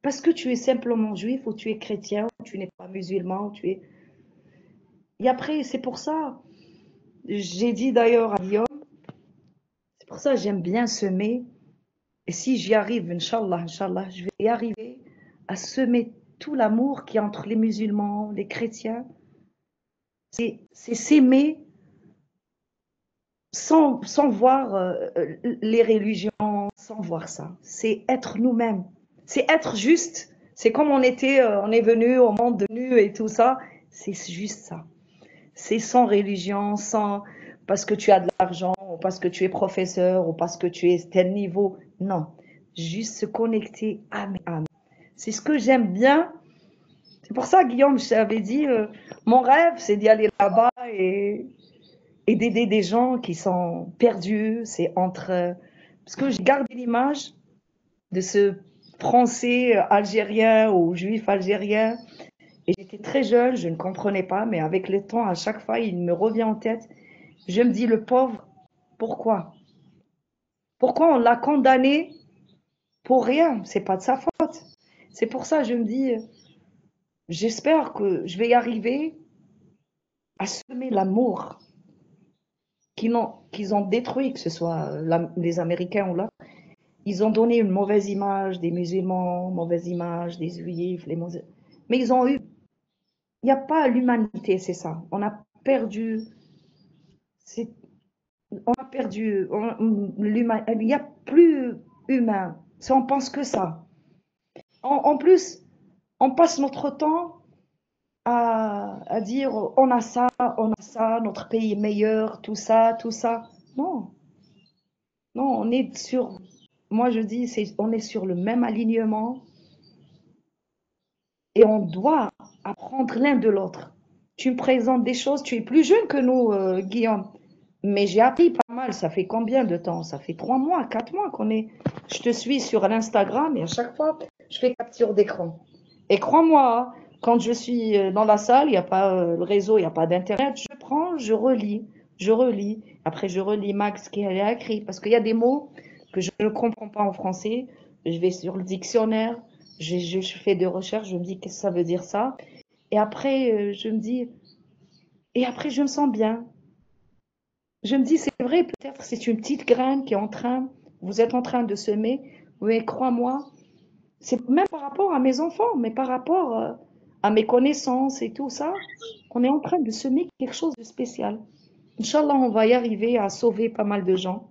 Parce que tu es simplement juif ou tu es chrétien ou tu n'es pas musulman, ou tu es... Et après, c'est pour ça, j'ai dit d'ailleurs à Guillaume, c'est pour ça que j'aime bien semer. Et si j'y arrive, Inch'Allah, Inch'Allah, je vais y arriver à semer tout l'amour qu'il y a entre les musulmans, les chrétiens. C'est s'aimer sans voir les religions, sans voir ça. C'est être nous-mêmes. C'est être juste. C'est comme on est venu au monde de nu et tout ça. C'est juste ça. C'est sans religion, sans parce que tu as de l'argent, ou parce que tu es professeur, ou parce que tu es tel niveau. Non. Juste se connecter âme et âme. C'est ce que j'aime bien. C'est pour ça, Guillaume, je t'avais dit, mon rêve, c'est d'y aller là-bas et d'aider des gens qui sont perdus. C'est entre... Parce que j'ai gardé l'image de ce Français algérien ou juif algérien. Et j'étais très jeune, je ne comprenais pas, mais avec le temps, à chaque fois, il me revient en tête. Je me dis, le pauvre, pourquoi? Pourquoi on l'a condamné pour rien? C'est pas de sa faute. C'est pour ça, je me dis, j'espère que je vais y arriver à semer l'amour qu'ils ont détruit, que ce soit les Américains ou là. Ils ont donné une mauvaise image des musulmans, mauvaise image des juifs, mais ils ont eu. Il n'y a pas l'humanité, c'est ça. On a perdu. On a perdu l'humain. Il n'y a plus humain. Si on pense que ça. En plus, on passe notre temps à dire on a ça, notre pays est meilleur, tout ça, tout ça. Non, non, on est sur. Moi, je dis, on est sur le même alignement et on doit apprendre l'un de l'autre. Tu me présentes des choses, tu es plus jeune que nous, Guillaume, mais j'ai appris pas mal. Ça fait combien de temps? Ça fait 3 mois, 4 mois qu'on est. Je te suis sur l'Instagram et à chaque fois, je fais capture d'écran. Et crois-moi, quand je suis dans la salle, il n'y a pas le réseau, il n'y a pas d'internet, je prends, je relis. Après, je relis Max qui a écrit parce qu'il y a des mots que je ne comprends pas en français. Je vais sur le dictionnaire, je fais des recherches, je me dis qu'est-ce que ça veut dire ça. Et après, je me dis, et après, je me sens bien. Je me dis, c'est vrai, peut-être c'est une petite graine qui est vous êtes en train de semer, mais crois-moi, c'est même par rapport à mes enfants, mais par rapport à mes connaissances et tout ça, on est en train de semer quelque chose de spécial. Inch'Allah, on va y arriver à sauver pas mal de gens.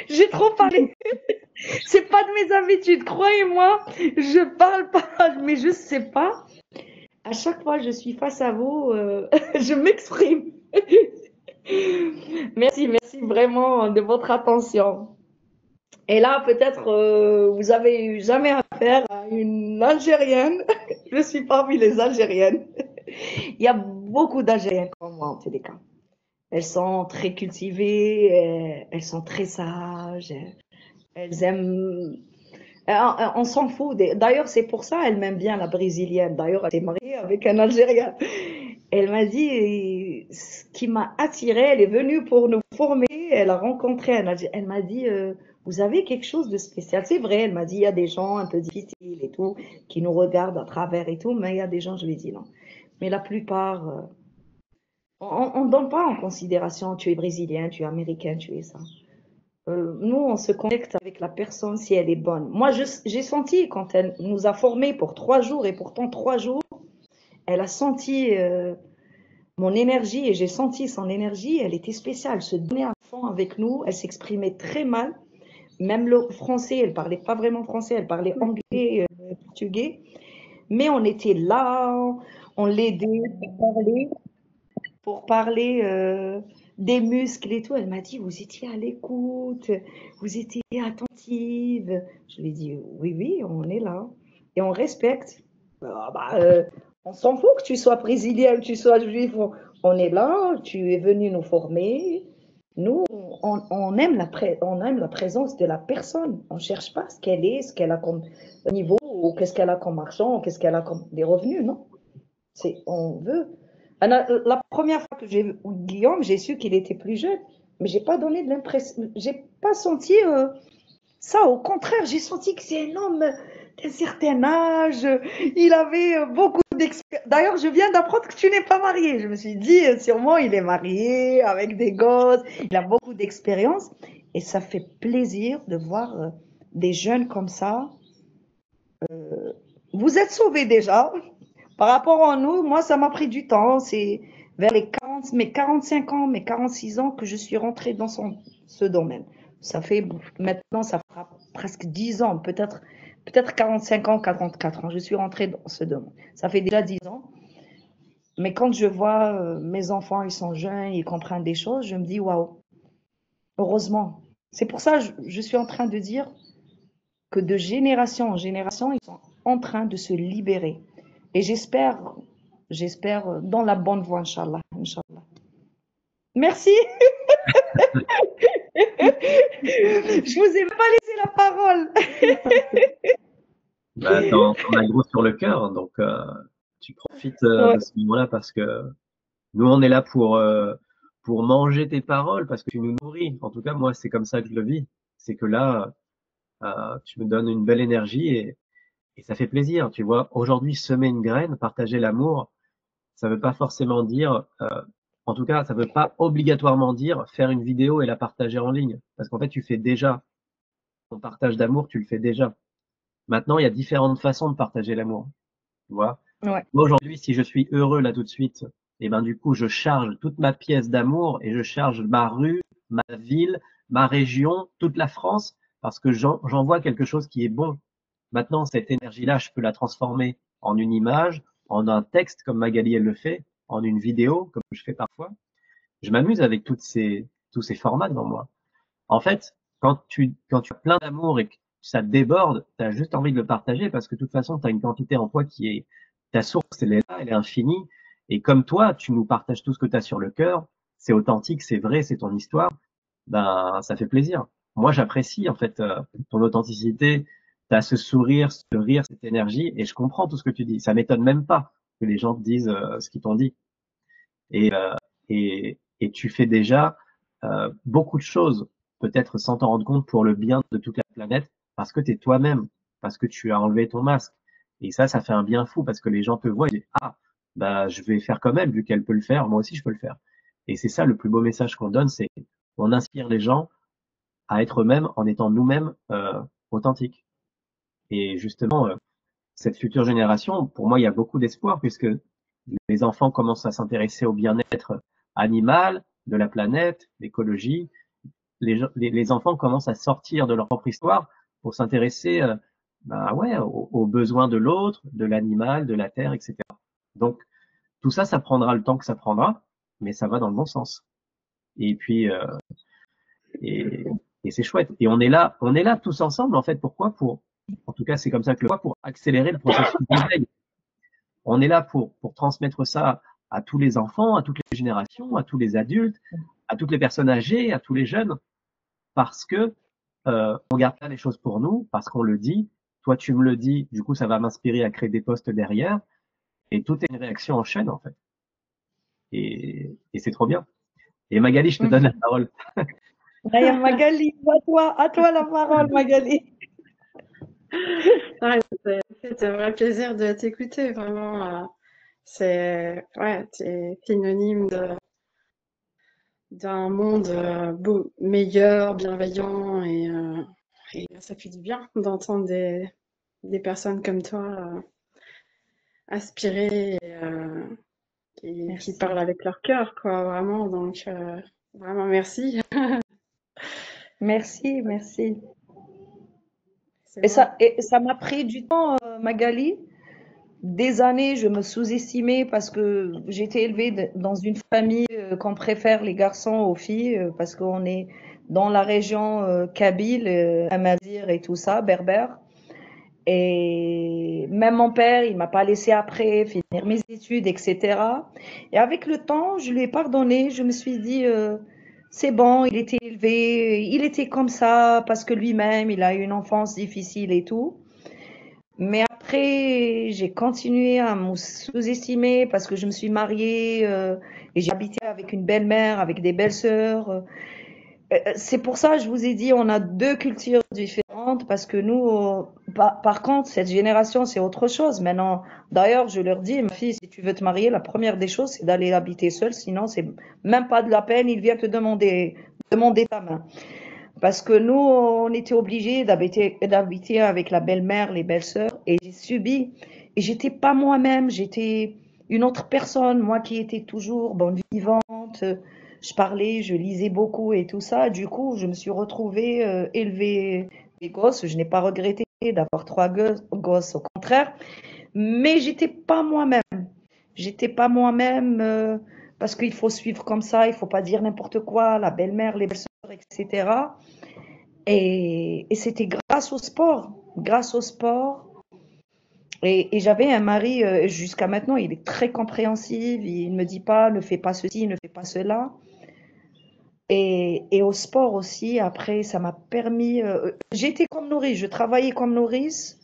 J'ai trop parlé. C'est pas de mes habitudes, croyez-moi. Je parle pas, mais je sais pas. À chaque fois que je suis face à vous, je m'exprime. Merci, merci vraiment de votre attention. Et là, peut-être vous avez eu jamais affaire à une Algérienne. Je suis parmi les Algériennes. Il y a beaucoup d'Algériennes comme moi, en tous les cas. Elles sont très cultivées, elles sont très sages, elles aiment. On s'en fout. D'ailleurs, c'est pour ça qu'elle m'aime bien, la brésilienne. D'ailleurs, elle s'est mariée avec un Algérien. Elle m'a dit, ce qui m'a attirée, elle est venue pour nous former, elle a rencontré un Algérien. Elle m'a dit, vous avez quelque chose de spécial. C'est vrai, elle m'a dit, il y a des gens un peu difficiles et tout, qui nous regardent à travers et tout, mais il y a des gens, je lui ai dit non. Mais la plupart, on ne donne pas en considération, tu es brésilien, tu es américain, tu es ça. Nous, on se connecte avec la personne si elle est bonne. Moi, j'ai senti quand elle nous a formés pour 3 jours, et pourtant 3 jours, elle a senti mon énergie et j'ai senti son énergie, elle était spéciale. Elle se donnait à fond avec nous, elle s'exprimait très mal. Même le français, elle parlait pas vraiment français, elle parlait anglais, portugais. Mais on était là, on l'aidait pour parler des muscles et tout. Elle m'a dit, vous étiez à l'écoute, vous étiez attentive. Je lui ai dit, oui, oui, on est là. Et on respecte. On s'en fout que tu sois brésilien ou que tu sois juif. On est là, tu es venu nous former. Nous, on aime on aime la présence de la personne. On ne cherche pas ce qu'elle est, ce qu'elle a comme niveau, ou qu'est-ce qu'elle a comme argent, ou qu'est-ce qu'elle a comme des revenus, non. On veut. La première fois que j'ai vu Guillaume, j'ai su qu'il était plus jeune, mais j'ai pas donné de l'impression, j'ai pas senti ça. Au contraire, j'ai senti que c'est un homme d'un certain âge. Il avait beaucoup d'expérience. D'ailleurs, je viens d'apprendre que tu n'es pas marié. Je me suis dit, sûrement, il est marié avec des gosses. Il a beaucoup d'expérience. Et ça fait plaisir de voir des jeunes comme ça. Vous êtes sauvés déjà. Par rapport à nous, moi, ça m'a pris du temps. C'est vers mes 45 ans, mes 46 ans que je suis rentrée dans ce domaine. Ça fait maintenant, ça fera presque 10 ans, peut-être 45 ans, 44 ans. Je suis rentrée dans ce domaine. Ça fait déjà 10 ans. Mais quand je vois mes enfants, ils sont jeunes, ils comprennent des choses, je me dis waouh, heureusement. C'est pour ça que je suis en train de dire que de génération en génération, ils sont en train de se libérer. Et j'espère dans la bonne voie, Inch'Allah. Inch'Allah. Merci. Je vous ai pas laissé la parole. Bah, t'en as gros sur le cœur, donc tu profites Ouais, de ce moment-là parce que nous, on est là pour manger tes paroles, parce que tu nous nourris. En tout cas, moi, c'est comme ça que je le vis. C'est que là, tu me donnes une belle énergie et ça fait plaisir. Tu vois, aujourd'hui, semer une graine, partager l'amour, ça veut pas forcément dire, en tout cas, ça veut pas obligatoirement dire faire une vidéo et la partager en ligne. Parce qu'en fait, tu fais déjà ton partage d'amour, tu le fais déjà. Maintenant, il y a différentes façons de partager l'amour. Tu vois. ouais, Moi, aujourd'hui, si je suis heureux là tout de suite, et ben du coup, je charge toute ma pièce d'amour et je charge ma rue, ma ville, ma région, toute la France, parce que j'envoie quelque chose qui est bon. Maintenant, cette énergie-là, je peux la transformer en une image, en un texte, comme Magali elle le fait, en une vidéo, comme je fais parfois. Je m'amuse avec tous ces formats devant moi. En fait, quand tu as plein d'amour et que ça déborde, tu as juste envie de le partager parce que de toute façon, tu as une quantité en toi qui est, ta source, elle est là, elle est infinie. Et comme toi, tu nous partages tout ce que tu as sur le cœur, c'est authentique, c'est vrai, c'est ton histoire, ben, ça fait plaisir. Moi, j'apprécie, en fait, ton authenticité, tu as ce sourire, ce rire, cette énergie, et je comprends tout ce que tu dis. Ça m'étonne même pas que les gens te disent ce qu'ils t'ont dit. Et, et tu fais déjà beaucoup de choses, peut-être sans t'en rendre compte, pour le bien de toute la planète, parce que tu es toi-même, parce que tu as enlevé ton masque. Et ça fait un bien fou, parce que les gens te voient et disent, ah, bah, je vais faire comme elle, vu qu'elle peut le faire, moi aussi je peux le faire. Et c'est ça le plus beau message qu'on donne, c'est on inspire les gens à être eux-mêmes en étant nous-mêmes authentiques. Et justement, cette future génération, pour moi, il y a beaucoup d'espoir, puisque les enfants commencent à s'intéresser au bien-être animal, de la planète, l'écologie. Les enfants commencent à sortir de leur propre histoire pour s'intéresser bah ouais, aux besoins de l'autre, de l'animal, de la terre, etc. Donc, tout ça, ça prendra le temps que ça prendra, mais ça va dans le bon sens. Et puis, et, et c'est chouette. Et on est là tous ensemble, en fait. Pourquoi? En tout cas, c'est comme ça que je le vois, pour accélérer le processus d'éveil. On est là pour transmettre ça à tous les enfants, à toutes les générations, à tous les adultes, à toutes les personnes âgées, à tous les jeunes, parce que on garde pas les choses pour nous, parce qu'on le dit. Toi, tu me le dis, du coup, ça va m'inspirer à créer des posts derrière, et tout est une réaction en chaîne, en fait. Et c'est trop bien. Et Magali, je te donne la mhm. parole. D'ailleurs, Magali, à toi la parole, Magali. Ouais, c'est un vrai plaisir de t'écouter, vraiment. C'est ouais, t'es synonyme d'un monde meilleur, bienveillant et ça fait du bien d'entendre des personnes comme toi aspirer et qui Merci. parlent avec leur cœur, quoi, vraiment. Donc, vraiment merci. Merci, merci. C'est vrai. Et ça m'a pris du temps, Magali. Des années, je me sous-estimais parce que j'ai été élevée dans une famille qu'on préfère les garçons aux filles parce qu'on est dans la région kabyle, amazigh et tout ça, berbère. Et même mon père, il m'a pas laissé après finir mes études, etc. Et avec le temps, je lui ai pardonné. Je me suis dit, c'est bon, il était élevé, il était comme ça parce que lui-même, il a eu une enfance difficile et tout. Mais après, j'ai continué à me sous-estimer parce que je me suis mariée et j'ai habité avec une belle-mère, avec des belles-sœurs. C'est pour ça que je vous ai dit, on a deux cultures différentes parce que nous, par contre, cette génération, c'est autre chose. Maintenant, d'ailleurs, je leur dis, ma fille, si tu veux te marier, la première des choses, c'est d'aller habiter seule. Sinon, c'est même pas de la peine. Il vient te demander ta main. Parce que nous, on était obligés d'habiter avec la belle-mère, les belles-sœurs, et j'ai subi. Et j'étais pas moi-même, j'étais une autre personne, moi qui étais toujours bonne vivante. Je parlais, je lisais beaucoup et tout ça. Du coup, je me suis retrouvée élevée des gosses. Je n'ai pas regretté d'avoir trois gosses, au contraire. Mais j'étais pas moi-même. J'étais pas moi-même parce qu'il faut suivre comme ça, il faut pas dire n'importe quoi, la belle-mère, les belles-sœurs, etc. Et c'était grâce au sport. Grâce au sport, Et j'avais un mari, jusqu'à maintenant, il est très compréhensif, il ne me dit pas, ne fais pas ceci, ne fais pas cela. Et au sport aussi, après, ça m'a permis. J'étais comme nourrice, je travaillais comme nourrice.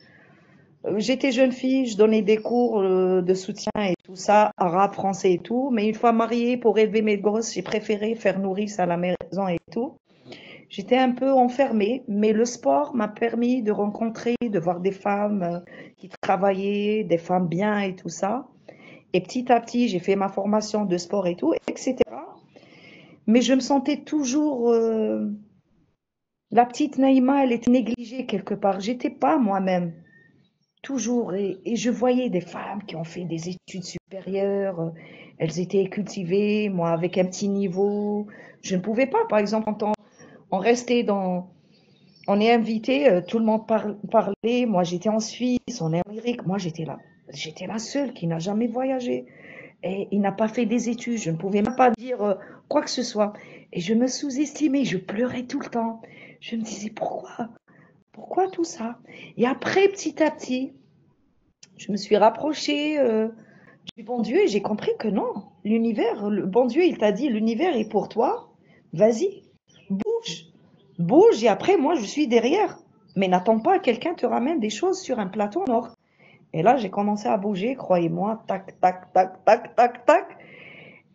J'étais jeune fille, je donnais des cours de soutien et tout ça, arabe, français et tout. Mais une fois mariée, pour élever mes gosses, j'ai préféré faire nourrice à la maison et tout. J'étais un peu enfermée, mais le sport m'a permis de rencontrer, de voir des femmes qui travaillaient, des femmes bien et tout ça. Et petit à petit, j'ai fait ma formation de sport et tout, etc. Mais je me sentais toujours la petite Naïma, elle était négligée quelque part. J'étais pas moi-même, toujours. Et je voyais des femmes qui ont fait des études supérieures. Elles étaient cultivées, moi avec un petit niveau. Je ne pouvais pas, par exemple, quand on restait dans, on est invité, tout le monde parlait. Moi, j'étais en Suisse, on est en Amérique. Moi, j'étais la seule qui n'a jamais voyagé. Et il n'a pas fait des études. Je ne pouvais même pas dire quoi que ce soit. Et je me sous-estimais. Je pleurais tout le temps. Je me disais pourquoi? Pourquoi tout ça? Et après, petit à petit, je me suis rapprochée du bon Dieu et j'ai compris que non. L'univers, le bon Dieu, il t'a dit, l'univers est pour toi. Vas-y, bouge. Bouge et après, moi, je suis derrière. Mais n'attends pas que quelqu'un te ramène des choses sur un plateau en or. Et là, j'ai commencé à bouger, croyez-moi, tac, tac, tac, tac, tac, tac.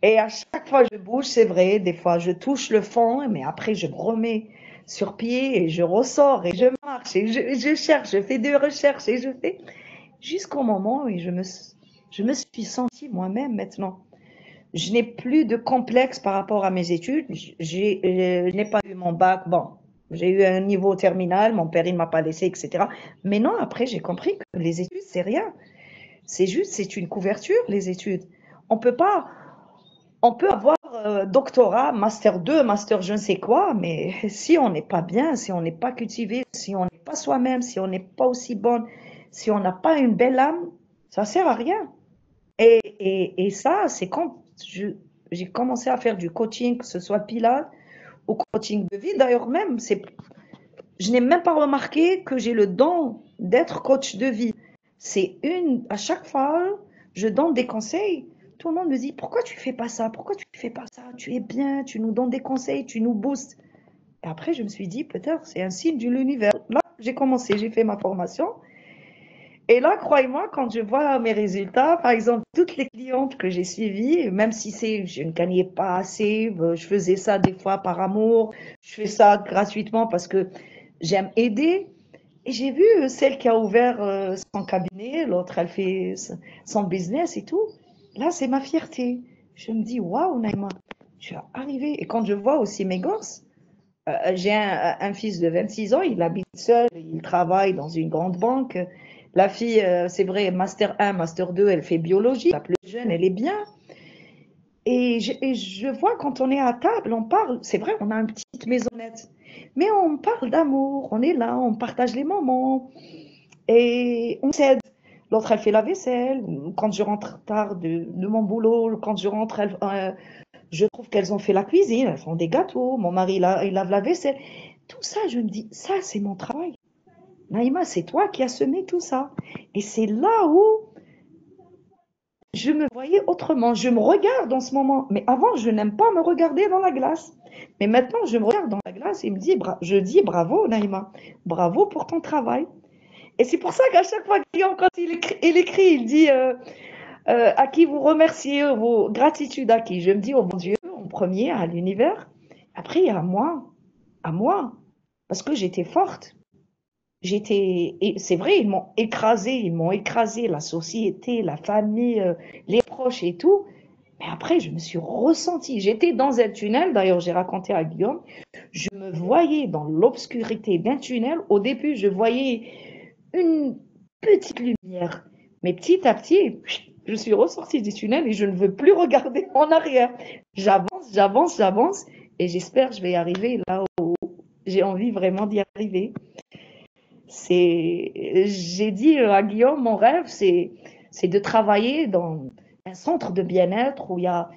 Et à chaque fois que je bouge, c'est vrai, des fois je touche le fond, mais après je me remets sur pied et je ressors et je marche et je cherche, je fais des recherches et je fais jusqu'au moment où je me suis sentie moi-même maintenant. Je n'ai plus de complexe par rapport à mes études. Je n'ai pas eu mon bac. Bon, j'ai eu un niveau terminal, mon père il m'a pas laissé, etc. Mais non, après j'ai compris que les études c'est rien. C'est juste, c'est une couverture, les études. On peut pas, on peut avoir doctorat, master 2, master je ne sais quoi, mais si on n'est pas bien, si on n'est pas cultivé, si on n'est pas soi-même, si on n'est pas aussi bonne, si on n'a pas une belle âme, ça sert à rien. Et ça, c'est quand j'ai commencé à faire du coaching, que ce soit Pilates ou coaching de vie. D'ailleurs, même, je n'ai même pas remarqué que j'ai le don d'être coach de vie. À chaque fois, je donne des conseils. Tout le monde me dit, pourquoi tu fais pas ça? Pourquoi tu fais pas ça? Tu es bien, tu nous donnes des conseils, tu nous boostes. Et après, je me suis dit, peut-être, c'est un signe de l'univers. Là, j'ai commencé, j'ai fait ma formation. Et là, croyez-moi, quand je vois mes résultats, par exemple, toutes les clientes que j'ai suivies, même si je ne gagnais pas assez, je faisais ça des fois par amour, je fais ça gratuitement parce que j'aime aider. Et j'ai vu celle qui a ouvert son cabinet, l'autre, elle fait son business et tout. Là, c'est ma fierté. Je me dis, waouh, Naïma, tu es arrivée. Et quand je vois aussi mes gosses, j'ai un fils de 26 ans, il habite seul, il travaille dans une grande banque. La fille, c'est vrai, Master 1, Master 2, elle fait biologie. La plus jeune, elle est bien. Et je vois quand on est à table, on parle, c'est vrai, on a une petite maisonnette, mais on parle d'amour, on est là, on partage les moments et on s'aide. L'autre, elle fait la vaisselle. Quand je rentre tard de mon boulot, quand je rentre, je trouve qu'elles ont fait la cuisine, elles font des gâteaux. Mon mari, il lave la vaisselle. Tout ça, je me dis, ça, c'est mon travail. Naïma, c'est toi qui as semé tout ça. Et c'est là où je me voyais autrement. Je me regarde en ce moment. Mais avant, je n'aime pas me regarder dans la glace. Mais maintenant, je me regarde dans la glace et je dis bravo, Naïma. Bravo pour ton travail. Et c'est pour ça qu'à chaque fois, Guillaume, quand il écrit, il dit à qui vous remerciez, vos gratitudes à qui? Je me dis, oh mon Dieu, en premier, à l'univers. Après, à moi. À moi. Parce que j'étais forte. Et c'est vrai, ils m'ont écrasé, la société, la famille, les proches et tout. Mais après, je me suis ressentie. J'étais dans un tunnel, d'ailleurs, j'ai raconté à Guillaume. Je me voyais dans l'obscurité d'un tunnel. Au début, je voyais une petite lumière. Mais petit à petit, je suis ressortie du tunnel et je ne veux plus regarder en arrière. J'avance, j'avance, j'avance et j'espère que je vais y arriver là où j'ai envie vraiment d'y arriver. J'ai dit à Guillaume, mon rêve, c'est de travailler dans un centre de bien-être où il y a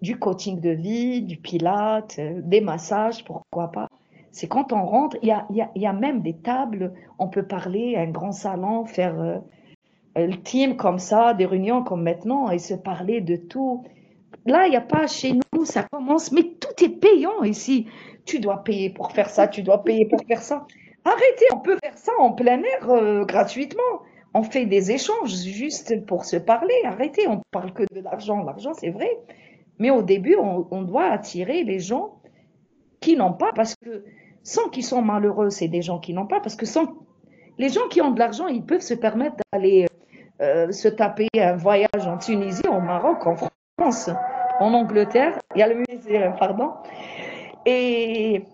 du coaching de vie, du pilates, des massages, pourquoi pas. C'est quand on rentre, il y a même des tables, on peut parler, un grand salon, faire le team comme ça, des réunions comme maintenant, et se parler de tout. Là, il n'y a pas chez nous, ça commence, mais tout est payant ici. Tu dois payer pour faire ça, tu dois payer pour faire ça. Arrêtez, on peut faire ça en plein air gratuitement. On fait des échanges juste pour se parler. Arrêtez, on parle que de l'argent. L'argent, c'est vrai. Mais au début, on doit attirer les gens qui n'ont pas, parce que sans qu'ils sont malheureux, c'est des gens qui n'ont pas, parce que sans les gens qui ont de l'argent, ils peuvent se permettre d'aller se taper un voyage en Tunisie, au Maroc, en France, en Angleterre. Il y a le musée, pardon. Et,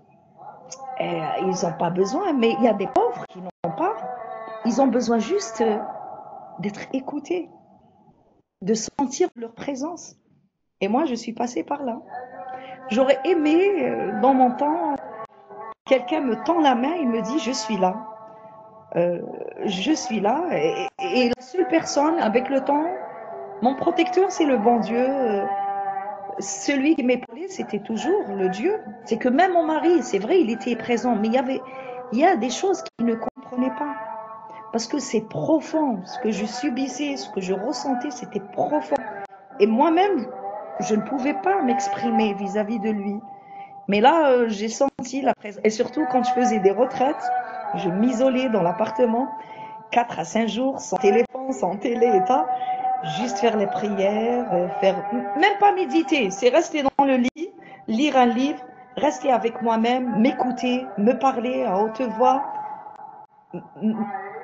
ils n'ont pas besoin, mais il y a des pauvres qui n'ont pas. Ils ont besoin juste d'être écoutés, de sentir leur présence. Et moi, je suis passée par là. J'aurais aimé, dans mon temps, quelqu'un me tend la main et me dit, je suis là. Je suis là. Et la seule personne, avec le temps, mon protecteur, c'est le bon Dieu. Celui qui m'épaulait, c'était toujours le Dieu. C'est que même mon mari, c'est vrai, il était présent, mais il y a des choses qu'il ne comprenait pas. Parce que c'est profond. Ce que je subissais, ce que je ressentais, c'était profond. Et moi-même, je ne pouvais pas m'exprimer vis-à-vis de lui. Mais là, j'ai senti la présence. Et surtout, quand je faisais des retraites, je m'isolais dans l'appartement, 4 à 5 jours, sans téléphone, sans télé et tout. Juste faire les prières, même pas méditer, c'est rester dans le lit, lire un livre, rester avec moi-même, m'écouter, me parler à haute voix,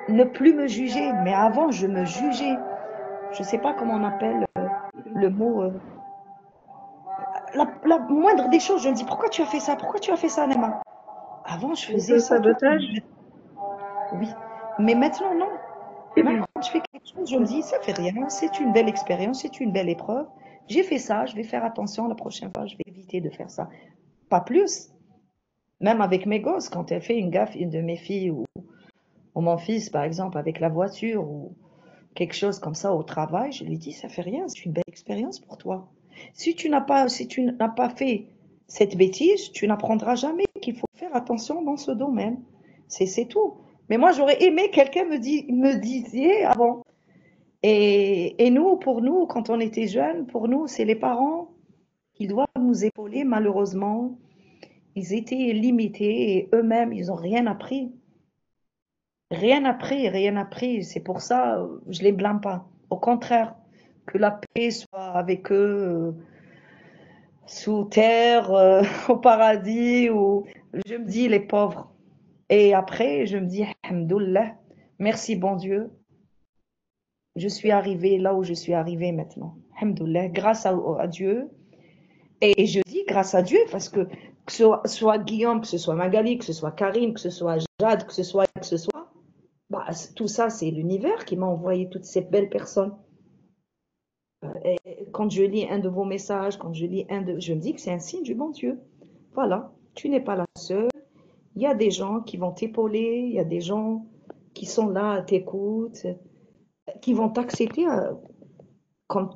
ne plus me juger. Mais avant, je me jugeais. Je sais pas comment on appelle le mot. La moindre des choses, je me dis pourquoi tu as fait ça? Pourquoi tu as fait ça, Nema? Avant, je faisais ça tout. Sabotage. Oui, mais maintenant, non. Maintenant, quand je fais quelque chose, je me dis, ça fait rien, c'est une belle expérience, c'est une belle épreuve. J'ai fait ça, je vais faire attention la prochaine fois, je vais éviter de faire ça. Pas plus. Même avec mes gosses, quand elle fait une gaffe, une de mes filles ou mon fils, par exemple, avec la voiture ou quelque chose comme ça au travail, je lui dis, ça fait rien, c'est une belle expérience pour toi. Si tu n'as pas fait cette bêtise, tu n'apprendras jamais qu'il faut faire attention dans ce domaine. C'est tout. Mais moi, j'aurais aimé quelqu'un me disait avant. Et nous, pour nous, quand on était jeunes, pour nous, c'est les parents qui doivent nous épauler. Malheureusement, ils étaient limités et eux-mêmes, ils n'ont rien appris. Rien appris, rien appris. C'est pour ça, je les blâme pas. Au contraire, que la paix soit avec eux, sous terre, au paradis, ou je me dis les pauvres. Et après, je me dis, Alhamdoulilah, merci bon Dieu, je suis arrivée là où je suis arrivée maintenant. Alhamdoulilah, grâce à Dieu. Et je dis grâce à Dieu parce que ce soit Guillaume, que ce soit Magali, que ce soit Karine, que ce soit Jade, que ce soit, bah, tout ça, c'est l'univers qui m'a envoyé toutes ces belles personnes. Et quand je lis un de vos messages, quand je lis je me dis que c'est un signe du bon Dieu. Voilà, tu n'es pas la seule. Il y a des gens qui vont t'épauler, il y a des gens qui sont là, t'écoutent, qui vont t'accepter comme,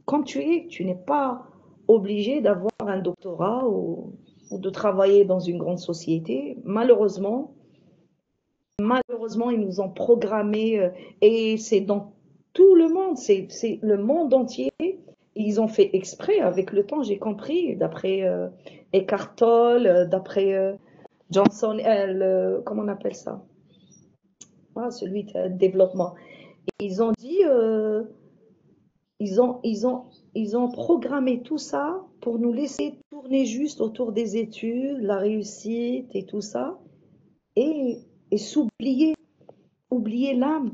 comme tu es. Tu n'es pas obligé d'avoir un doctorat ou de travailler dans une grande société. Malheureusement, ils nous ont programmés et c'est dans tout le monde, c'est le monde entier. Ils ont fait exprès avec le temps, j'ai compris, d'après Eckhart Tolle, d'après Johnson, comment on appelle ça? Ah, celui de développement. Et ils ont dit, ils ont programmé tout ça pour nous laisser tourner juste autour des études, la réussite et tout ça, et, et s'oublier, oublier l'âme,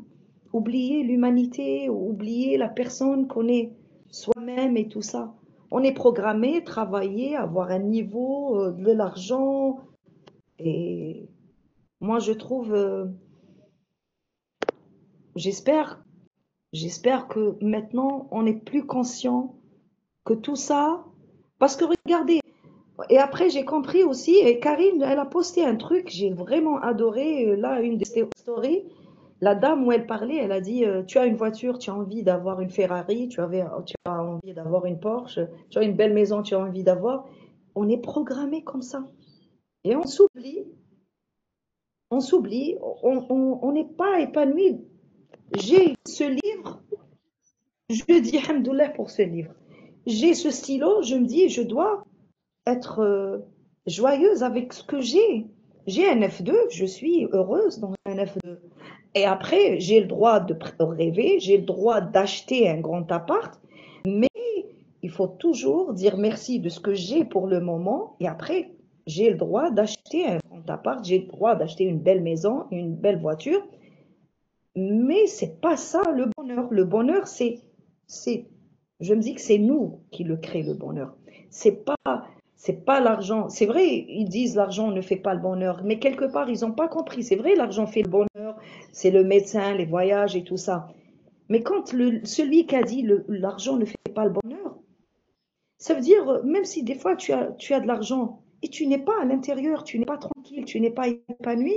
oublier l'humanité, oublier la personne qu'on est soi-même et tout ça. On est programmé, travailler, avoir un niveau, de l'argent, et moi je trouve, j'espère, j'espère que maintenant on est plus conscient que tout ça, parce que regardez, et après j'ai compris aussi, et Karine, elle a posté un truc, j'ai vraiment adoré, là, une de ses stories, la dame où elle parlait, elle a dit, tu as une voiture, tu as envie d'avoir une Ferrari, tu as envie d'avoir une Porsche, tu as une belle maison, tu as envie d'avoir. On est programmé comme ça. Et on s'oublie, on n'est pas épanoui j'ai ce livre, je dis Alhamdoulilah pour ce livre. J'ai ce stylo, je me dis, je dois être joyeuse avec ce que j'ai. J'ai un F2, je suis heureuse dans un F2. Et après, j'ai le droit de rêver, j'ai le droit d'acheter un grand appart, mais il faut toujours dire merci de ce que j'ai pour le moment. Et après, j'ai le droit d'acheter un grand appart, j'ai le droit d'acheter une belle maison, une belle voiture. Mais c'est pas ça le bonheur. Le bonheur, je me dis que c'est nous qui le crée le bonheur. C'est pas l'argent. C'est vrai, ils disent l'argent ne fait pas le bonheur, mais quelque part ils n'ont pas compris. C'est vrai, l'argent fait le bonheur, c'est le médecin, les voyages et tout ça. Mais quand celui qui a dit l'argent ne fait pas le bonheur, ça veut dire même si des fois tu as de l'argent et tu n'es pas à l'intérieur, tu n'es pas tranquille, tu n'es pas épanoui,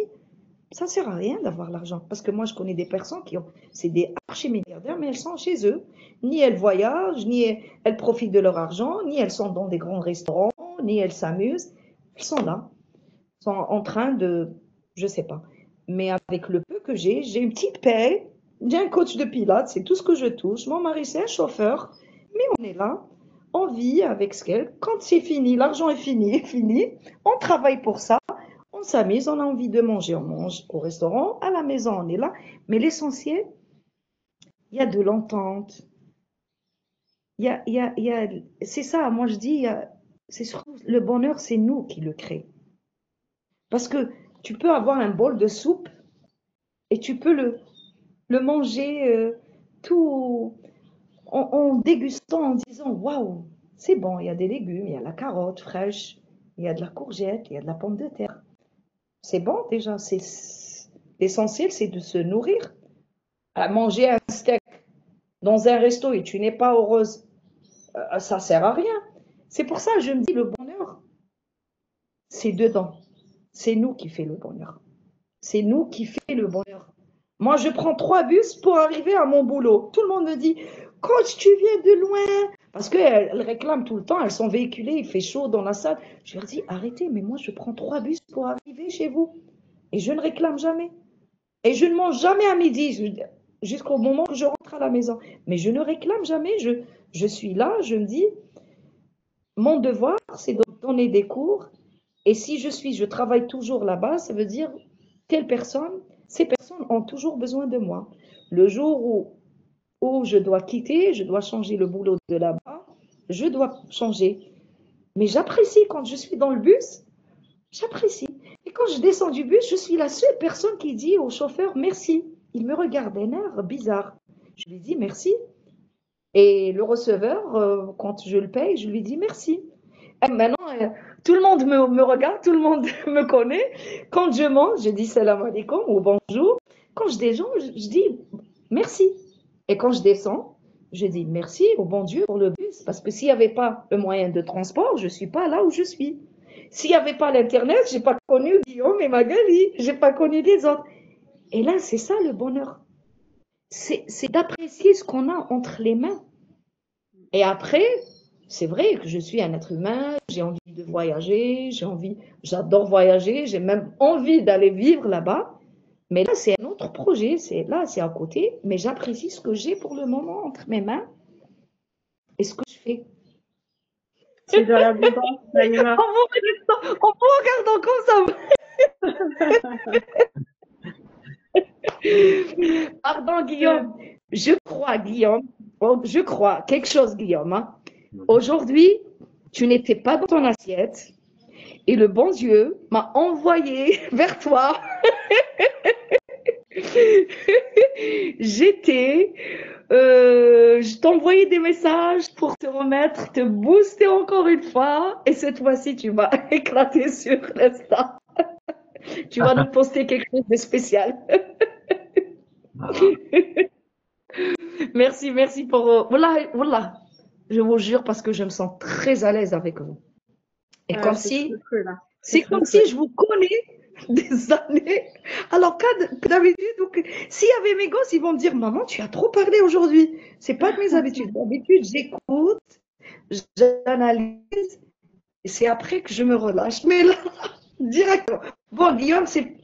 ça ne sert à rien d'avoir l'argent. Parce que moi, je connais des personnes c'est des archi-milliardaires, mais elles sont chez eux. Ni elles voyagent, ni elles profitent de leur argent, ni elles sont dans des grands restaurants, ni elles s'amusent. Elles sont là, sont en train de, je sais pas. Mais avec le peu que j'ai une petite paye, j'ai un coach de pilates, c'est tout ce que je touche. Mon mari, c'est un chauffeur, mais on est là, on vit avec ce qu'elle. Quand c'est fini, l'argent est fini, on travaille pour ça. On s'amuse, on a envie de manger, on mange au restaurant, à la maison, on est là. Mais l'essentiel, il y a de l'entente. C'est ça, moi je dis, le bonheur, c'est nous qui le créons. Parce que tu peux avoir un bol de soupe et tu peux le manger tout en dégustant, en disant waouh, c'est bon, il y a des légumes, il y a la carotte fraîche, il y a de la courgette, il y a de la pomme de terre. C'est bon déjà, l'essentiel c'est de se nourrir. À manger un steak dans un resto et tu n'es pas heureuse, ça sert à rien. C'est pour ça que je me dis le bonheur, c'est dedans. C'est nous qui fait le bonheur. C'est nous qui fait le bonheur. Moi, je prends 3 bus pour arriver à mon boulot. Tout le monde me dit, coach, tu viens de loin. Parce qu'elles réclament tout le temps, elles sont véhiculées, il fait chaud dans la salle. Je leur dis, arrêtez, mais moi, je prends 3 bus pour arriver chez vous. Et je ne réclame jamais. Et je ne mange jamais à midi, jusqu'au moment où je rentre à la maison. Mais je ne réclame jamais. Je suis là, je me dis, mon devoir, c'est de donner des cours. Et si je travaille toujours là-bas, ça veut dire ces personnes ont toujours besoin de moi. Le jour où je dois quitter, je dois changer le boulot de là-bas, je dois changer. Mais j'apprécie quand je suis dans le bus, j'apprécie. Et quand je descends du bus, je suis la seule personne qui dit au chauffeur merci. Il me regarde d'un air bizarre. Je lui dis merci. Et le receveur, quand je le paye, je lui dis merci. Et maintenant, tout le monde me regarde, tout le monde me connaît. Quand je mange, je dis salam alaikum ou bonjour. Quand je descends, je dis merci. Et quand je descends, je dis merci au bon Dieu pour le bus. Parce que s'il n'y avait pas le moyen de transport, je ne suis pas là où je suis. S'il n'y avait pas l'Internet, je n'ai pas connu Guillaume et Magali. Je n'ai pas connu les autres. Et là, c'est ça le bonheur. C'est d'apprécier ce qu'on a entre les mains. Et après, c'est vrai que je suis un être humain, j'ai envie de voyager, j'adore voyager, j'ai même envie d'aller vivre là-bas. Mais là, c'est un autre projet, c'est à côté, mais j'apprécie ce que j'ai pour le moment entre mes mains et ce que je fais. C'est de l'abondance, Naïma. En vous regardant comme ça. Pardon, Guillaume. Je crois quelque chose, Guillaume. Hein. Aujourd'hui, tu n'étais pas dans ton assiette et le bon Dieu m'a envoyé vers toi. Je t'envoyais des messages pour te remettre, te booster encore une fois. Et cette fois-ci, tu vas éclater sur l'Insta. Tu vas nous poster quelque chose de spécial. Merci pour... Voilà. Je vous jure parce que je me sens très à l'aise avec vous. Et comme si... C'est comme si je vous connais des années. Alors que d'habitude, s'il y avait mes gosses, ils vont me dire, maman, tu as trop parlé aujourd'hui. C'est pas de mes habitudes. D'habitude, j'écoute, j'analyse, et c'est après que je me relâche. Mais là, directement. Bon, Guillaume, c'est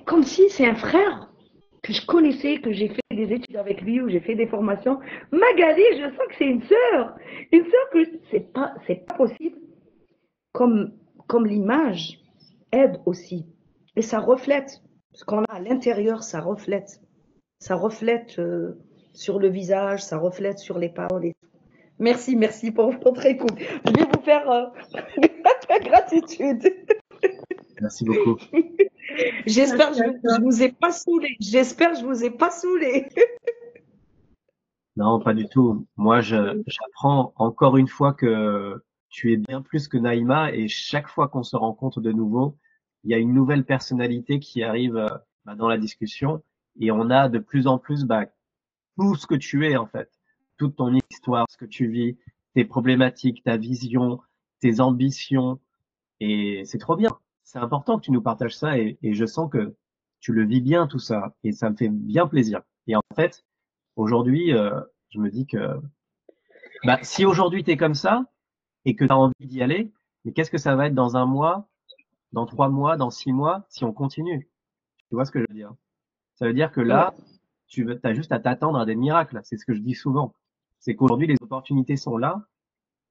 comme si c'est un frère. que je connaissais, que j'ai fait des études avec lui, où j'ai fait des formations. Magali, je sens que c'est une sœur. Une sœur que c'est pas possible. Comme, comme l'image aide aussi. Et ça reflète. Ce qu'on a à l'intérieur, ça reflète. Ça reflète sur le visage, ça reflète sur les paroles et tout. Merci, merci pour votre écoute. Je vais vous faire gratitude. Merci beaucoup. J'espère que je vous ai pas saoulé. J'espère que je vous ai pas saoulé. Non, pas du tout. Moi, j'apprends encore une fois que tu es bien plus que Naïma et chaque fois qu'on se rencontre de nouveau, il y a une nouvelle personnalité qui arrive dans la discussion et on a de plus en plus tout ce que tu es en fait, toute ton histoire, ce que tu vis, tes problématiques, ta vision, tes ambitions et c'est trop bien. C'est important que tu nous partages ça et je sens que tu le vis bien tout ça et ça me fait bien plaisir. Et en fait, aujourd'hui, je me dis que si aujourd'hui tu es comme ça et que tu as envie d'y aller, mais qu'est-ce que ça va être dans un mois, dans 3 mois, dans 6 mois, si on continue? Tu vois ce que je veux dire? Ça veut dire que Ouais. là, as juste à t'attendre à des miracles. C'est ce que je dis souvent. C'est qu'aujourd'hui, les opportunités sont là.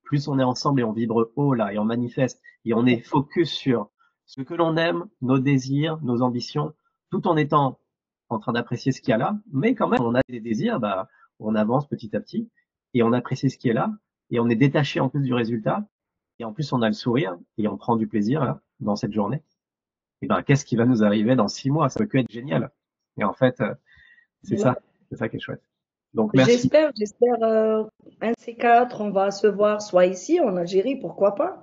Plus on est ensemble et on vibre haut là et on manifeste et on est focus sur ce que l'on aime, nos désirs, nos ambitions, tout en étant en train d'apprécier ce qu'il y a là. Mais quand même, on a des désirs, on avance petit à petit et on apprécie ce qui est là et on est détaché en plus du résultat et en plus on a le sourire et on prend du plaisir là, dans cette journée. Et qu'est-ce qui va nous arriver dans 6 mois? Ça peut que être génial. Et en fait, c'est Voilà. ça qui est chouette. Donc merci. J'espère, un de ces quatre, on va se voir soit ici en Algérie, pourquoi pas,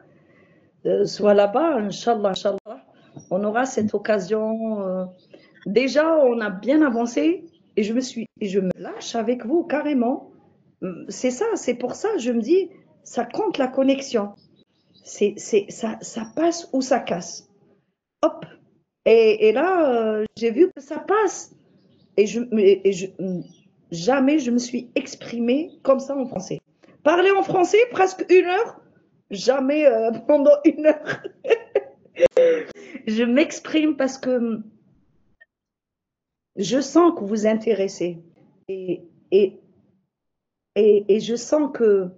soit là-bas, Inch'Allah, Inch'Allah. On aura cette occasion. Déjà, on a bien avancé et je me lâche avec vous carrément. C'est ça, c'est pour ça, je me dis, ça compte la connexion. Ça passe ou ça casse. Hop. Et là, j'ai vu que ça passe. Jamais je me suis exprimée comme ça en français. Parler en français presque 1 heure, jamais pendant 1 heure. Je m'exprime parce que je sens que vous vous intéressez et, et, et je sens que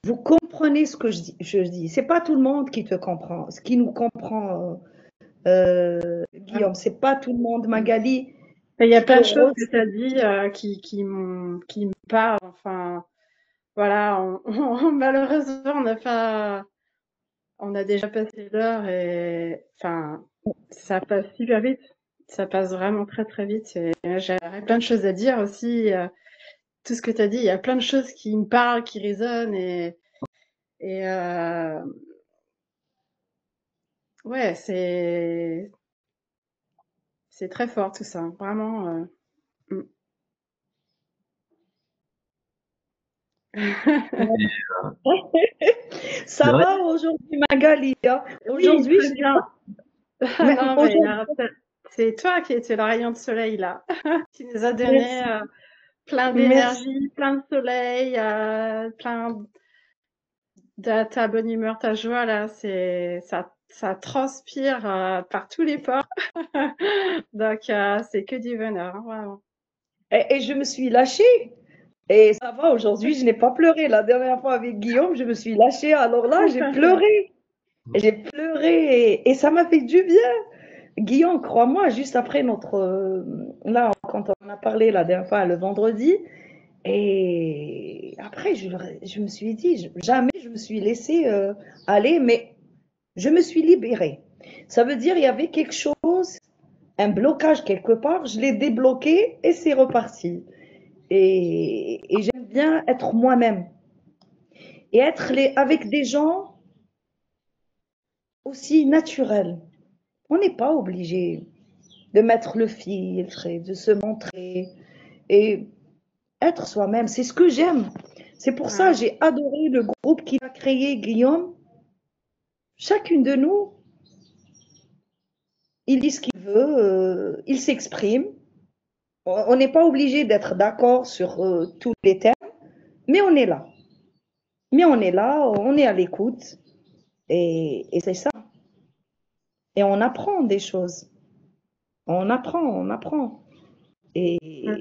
vous comprenez ce que je dis. C'est pas tout le monde qui te comprend, ce qui nous comprend, Guillaume. C'est pas tout le monde, Magali. Il y a plein de choses Rose. que tu as dit qui me parlent. Enfin, voilà, malheureusement, on a déjà passé l'heure et enfin, ça passe super vite. Ça passe vraiment très très vite. Et j'aurais plein de choses à dire aussi. Tout ce que tu as dit, il y a plein de choses qui me parlent, qui résonnent et ouais, c'est très fort tout ça, vraiment. Mm. C'est Ça vrai. va aujourd'hui, Magali, hein? Oui, Aujourd'hui, très je n'ai bien. pas. Mais Non, mais aujourd'hui, c'est toi qui es le rayon de soleil là, qui nous a donné merci, plein merci. d'énergie, plein de soleil, plein de ta bonne humeur, ta joie là, ça transpire par tous les pores. Donc c'est que du bonheur, hein, vraiment. Et je me suis lâchée. Et ça va, aujourd'hui, je n'ai pas pleuré. La dernière fois avec Guillaume, je me suis lâchée. Alors là, j'ai pleuré. J'ai pleuré et ça m'a fait du bien. Guillaume, crois-moi, juste après là, quand on a parlé la dernière fois, le vendredi, et après, je me suis dit, jamais je me suis laissée aller, mais je me suis libérée. Ça veut dire il y avait quelque chose, un blocage quelque part, je l'ai débloqué et c'est reparti. Et j'aime bien être moi-même et être avec des gens aussi naturels. On n'est pas obligé de mettre le filtre et de se montrer et être soi-même. C'est ce que j'aime. C'est pour ça que Ouais. j'ai adoré le groupe qu'il a créé, Guillaume. Chacune de nous, il dit ce qu'il veut, il s'exprime. On n'est pas obligé d'être d'accord sur tous les thèmes, mais on est là. Mais on est là, on est à l'écoute et c'est ça. Et on apprend des choses. On apprend, on apprend. Et, Mm.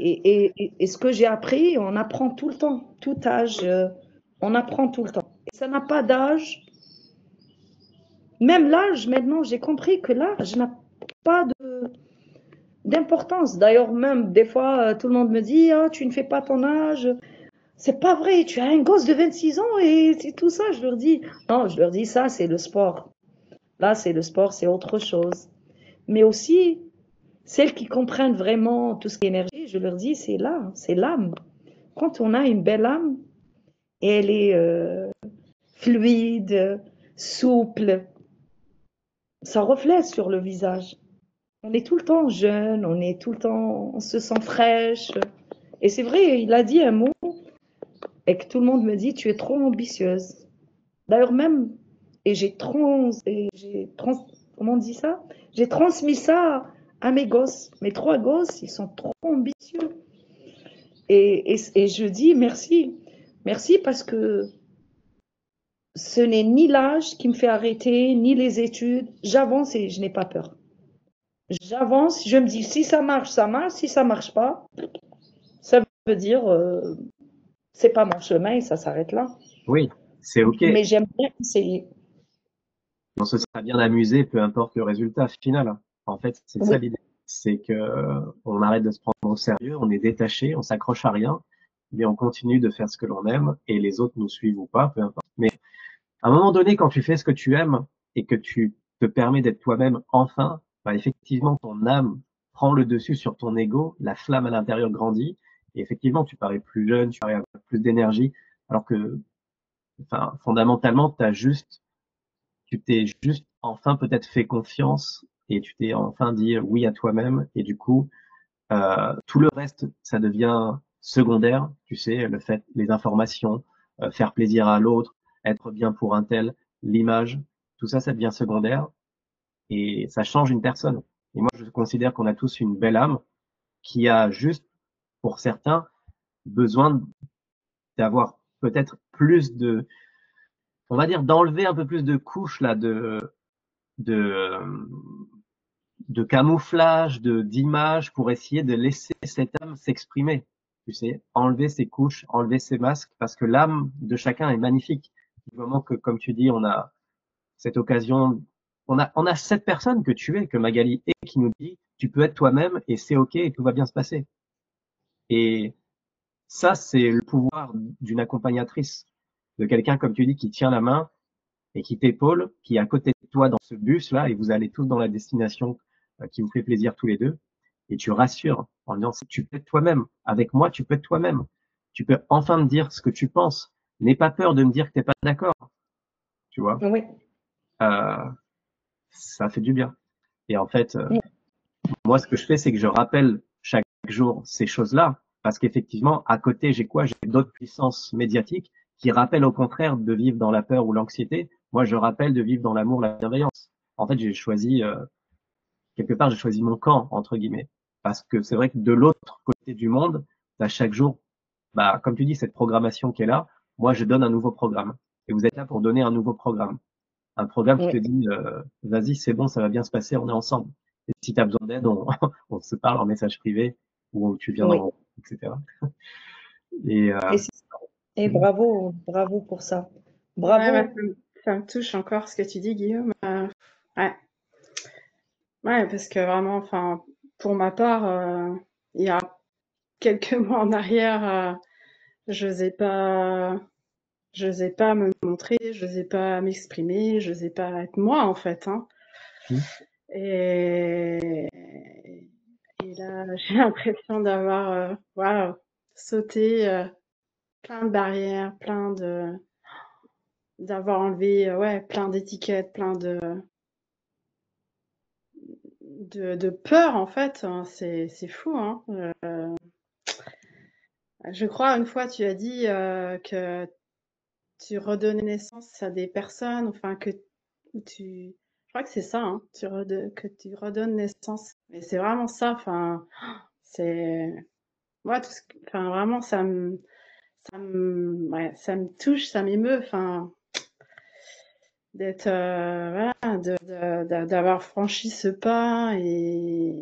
et ce que j'ai appris, on apprend tout le temps, tout âge, on apprend tout le temps. Et ça n'a pas d'âge. Même l'âge, maintenant, j'ai compris que l'âge n'a pas d'importance. D'ailleurs, même des fois, tout le monde me dit, ah, tu ne fais pas ton âge. C'est pas vrai, tu as un gosse de 26 ans et c'est tout ça. Je leur dis, non, je leur dis, ça, c'est le sport. Là, c'est le sport, c'est autre chose. Mais aussi, celles qui comprennent vraiment tout ce qui est énergie, je leur dis, c'est là, c'est l'âme. Quand on a une belle âme, et elle est fluide, souple, ça reflète sur le visage. On est tout le temps jeune, on est tout le temps, on se sent fraîche. Et c'est vrai, il a dit un mot et que tout le monde me dit, tu es trop ambitieuse. D'ailleurs même, comment on dit ça? J'ai transmis ça à mes gosses. Mes 3 gosses, ils sont trop ambitieux. Et je dis merci. Merci parce que ce n'est ni l'âge qui me fait arrêter, ni les études. J'avance et je n'ai pas peur. J'avance, je me dis si ça marche, ça marche. Si ça marche pas, ça veut dire c'est pas mon chemin et ça s'arrête là. Oui, c'est OK. Mais j'aime bien essayer. On se sera bien amusé, peu importe le résultat final. En fait, c'est ça Oui, l'idée. C'est que on arrête de se prendre au sérieux, on est détaché, on s'accroche à rien, mais on continue de faire ce que l'on aime et les autres nous suivent ou pas, peu importe. Mais à un moment donné, quand tu fais ce que tu aimes et que tu te permets d'être toi-même enfin, bah, effectivement, ton âme prend le dessus sur ton ego, la flamme à l'intérieur grandit et effectivement, tu parais plus jeune, tu parais avec plus d'énergie, alors que, enfin, fondamentalement, tu t'es juste enfin peut-être fait confiance et tu t'es enfin dit oui à toi-même et du coup tout le reste ça devient secondaire, tu sais, le fait, les informations, faire plaisir à l'autre, être bien pour un tel, l'image, tout ça, ça devient secondaire et ça change une personne. Et moi je considère qu'on a tous une belle âme qui a juste pour certains besoin d'avoir peut-être plus de, on va dire, d'enlever un peu plus de couches là de de camouflage, de d'image pour essayer de laisser cette âme s'exprimer. Tu sais, enlever ses couches, enlever ses masques, parce que l'âme de chacun est magnifique. Du moment que, comme tu dis, on a cette occasion, on a cette personne que tu es, que Magali est, qui nous dit, tu peux être toi-même et c'est ok et tout va bien se passer. Et ça, c'est le pouvoir d'une accompagnatrice, de quelqu'un, comme tu dis, qui tient la main et qui t'épaule, qui est à côté de toi dans ce bus-là, et vous allez tous dans la destination qui vous fait plaisir tous les deux, et tu rassures en disant, tu peux être toi-même. Avec moi, tu peux être toi-même. Tu peux enfin me dire ce que tu penses. N'aie pas peur de me dire que t'es pas d'accord, tu vois. oui, Euh, ça fait du bien. Et en fait, oui, moi, ce que je fais, c'est que je rappelle chaque jour ces choses-là, parce qu'effectivement, à côté, j'ai quoi? J'ai d'autres puissances médiatiques qui rappellent au contraire de vivre dans la peur ou l'anxiété. Moi, je rappelle de vivre dans l'amour, la bienveillance. En fait, j'ai choisi, quelque part, j'ai choisi mon camp, entre guillemets. Parce que c'est vrai que de l'autre côté du monde, à chaque jour, bah, comme tu dis, cette programmation qui est là, moi, je donne un nouveau programme. Et vous êtes là pour donner un nouveau programme. Un programme qui te oui, dit, vas-y, c'est bon, ça va bien se passer, on est ensemble. Et si tu as besoin d'aide, on, on se parle en message privé ou tu viens dans oui. mon, etc. Et Et, et bravo, bravo pour ça. Ouais, bah, Bravo. ça me touche encore ce que tu dis, Guillaume. Ouais, ouais, parce que vraiment, enfin, pour ma part, il y a quelques mois en arrière, j'osais pas, j'osais pas me montrer, j'osais pas m'exprimer, j'osais pas être moi en fait, hein. Et, et là, j'ai l'impression d'avoir, waouh, sauté plein de barrières, d'avoir enlevé, ouais, plein d'étiquettes, plein de peur en fait, hein. C'est fou, hein. Je crois une fois tu as dit que tu redonnais naissance à des personnes, enfin je crois que c'est ça, hein, que tu redonnes naissance. Et c'est vraiment ça, enfin, c'est, ouais, enfin, vraiment, ouais, ça me touche, ça m'émeut, enfin, d'être, voilà, d'avoir franchi ce pas et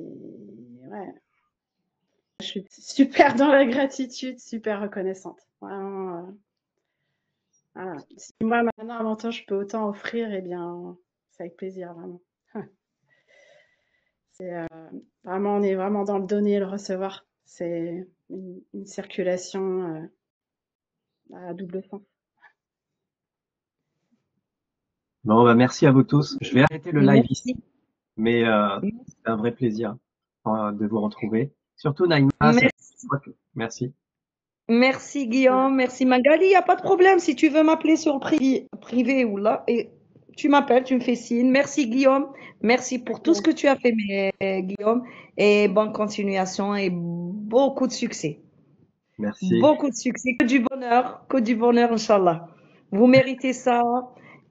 ouais, je suis super dans la gratitude, super reconnaissante. Vraiment, voilà. Si moi maintenant, avant tout, je peux autant offrir, eh bien, c'est avec plaisir, vraiment. C'est vraiment, on est vraiment dans le donner et le recevoir. C'est une circulation à double sens. Bon, bah, merci à vous tous. Je vais arrêter le live ici, Merci. mais c'est un vrai plaisir de vous retrouver. Surtout Naïma, Merci. merci. Merci Guillaume, merci Magali. Il n'y a pas de problème si tu veux m'appeler sur le privé ou là. Et tu m'appelles, tu me fais signe. Merci Guillaume. Merci pour tout ce que tu as fait, Guillaume. Et bonne continuation et beaucoup de succès. Merci. Beaucoup de succès. Que du bonheur, Inch'Allah. Vous méritez ça.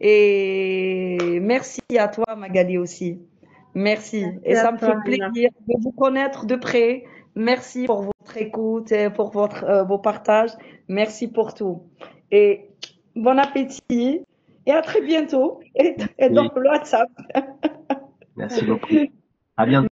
Et merci à toi, Magali, aussi. Merci. Et ça me fait plaisir de vous connaître de près. Merci pour votre écoute et pour vos partages. Merci pour tout. Et bon appétit. Et à très bientôt. Et dans le WhatsApp. Merci beaucoup. À bientôt.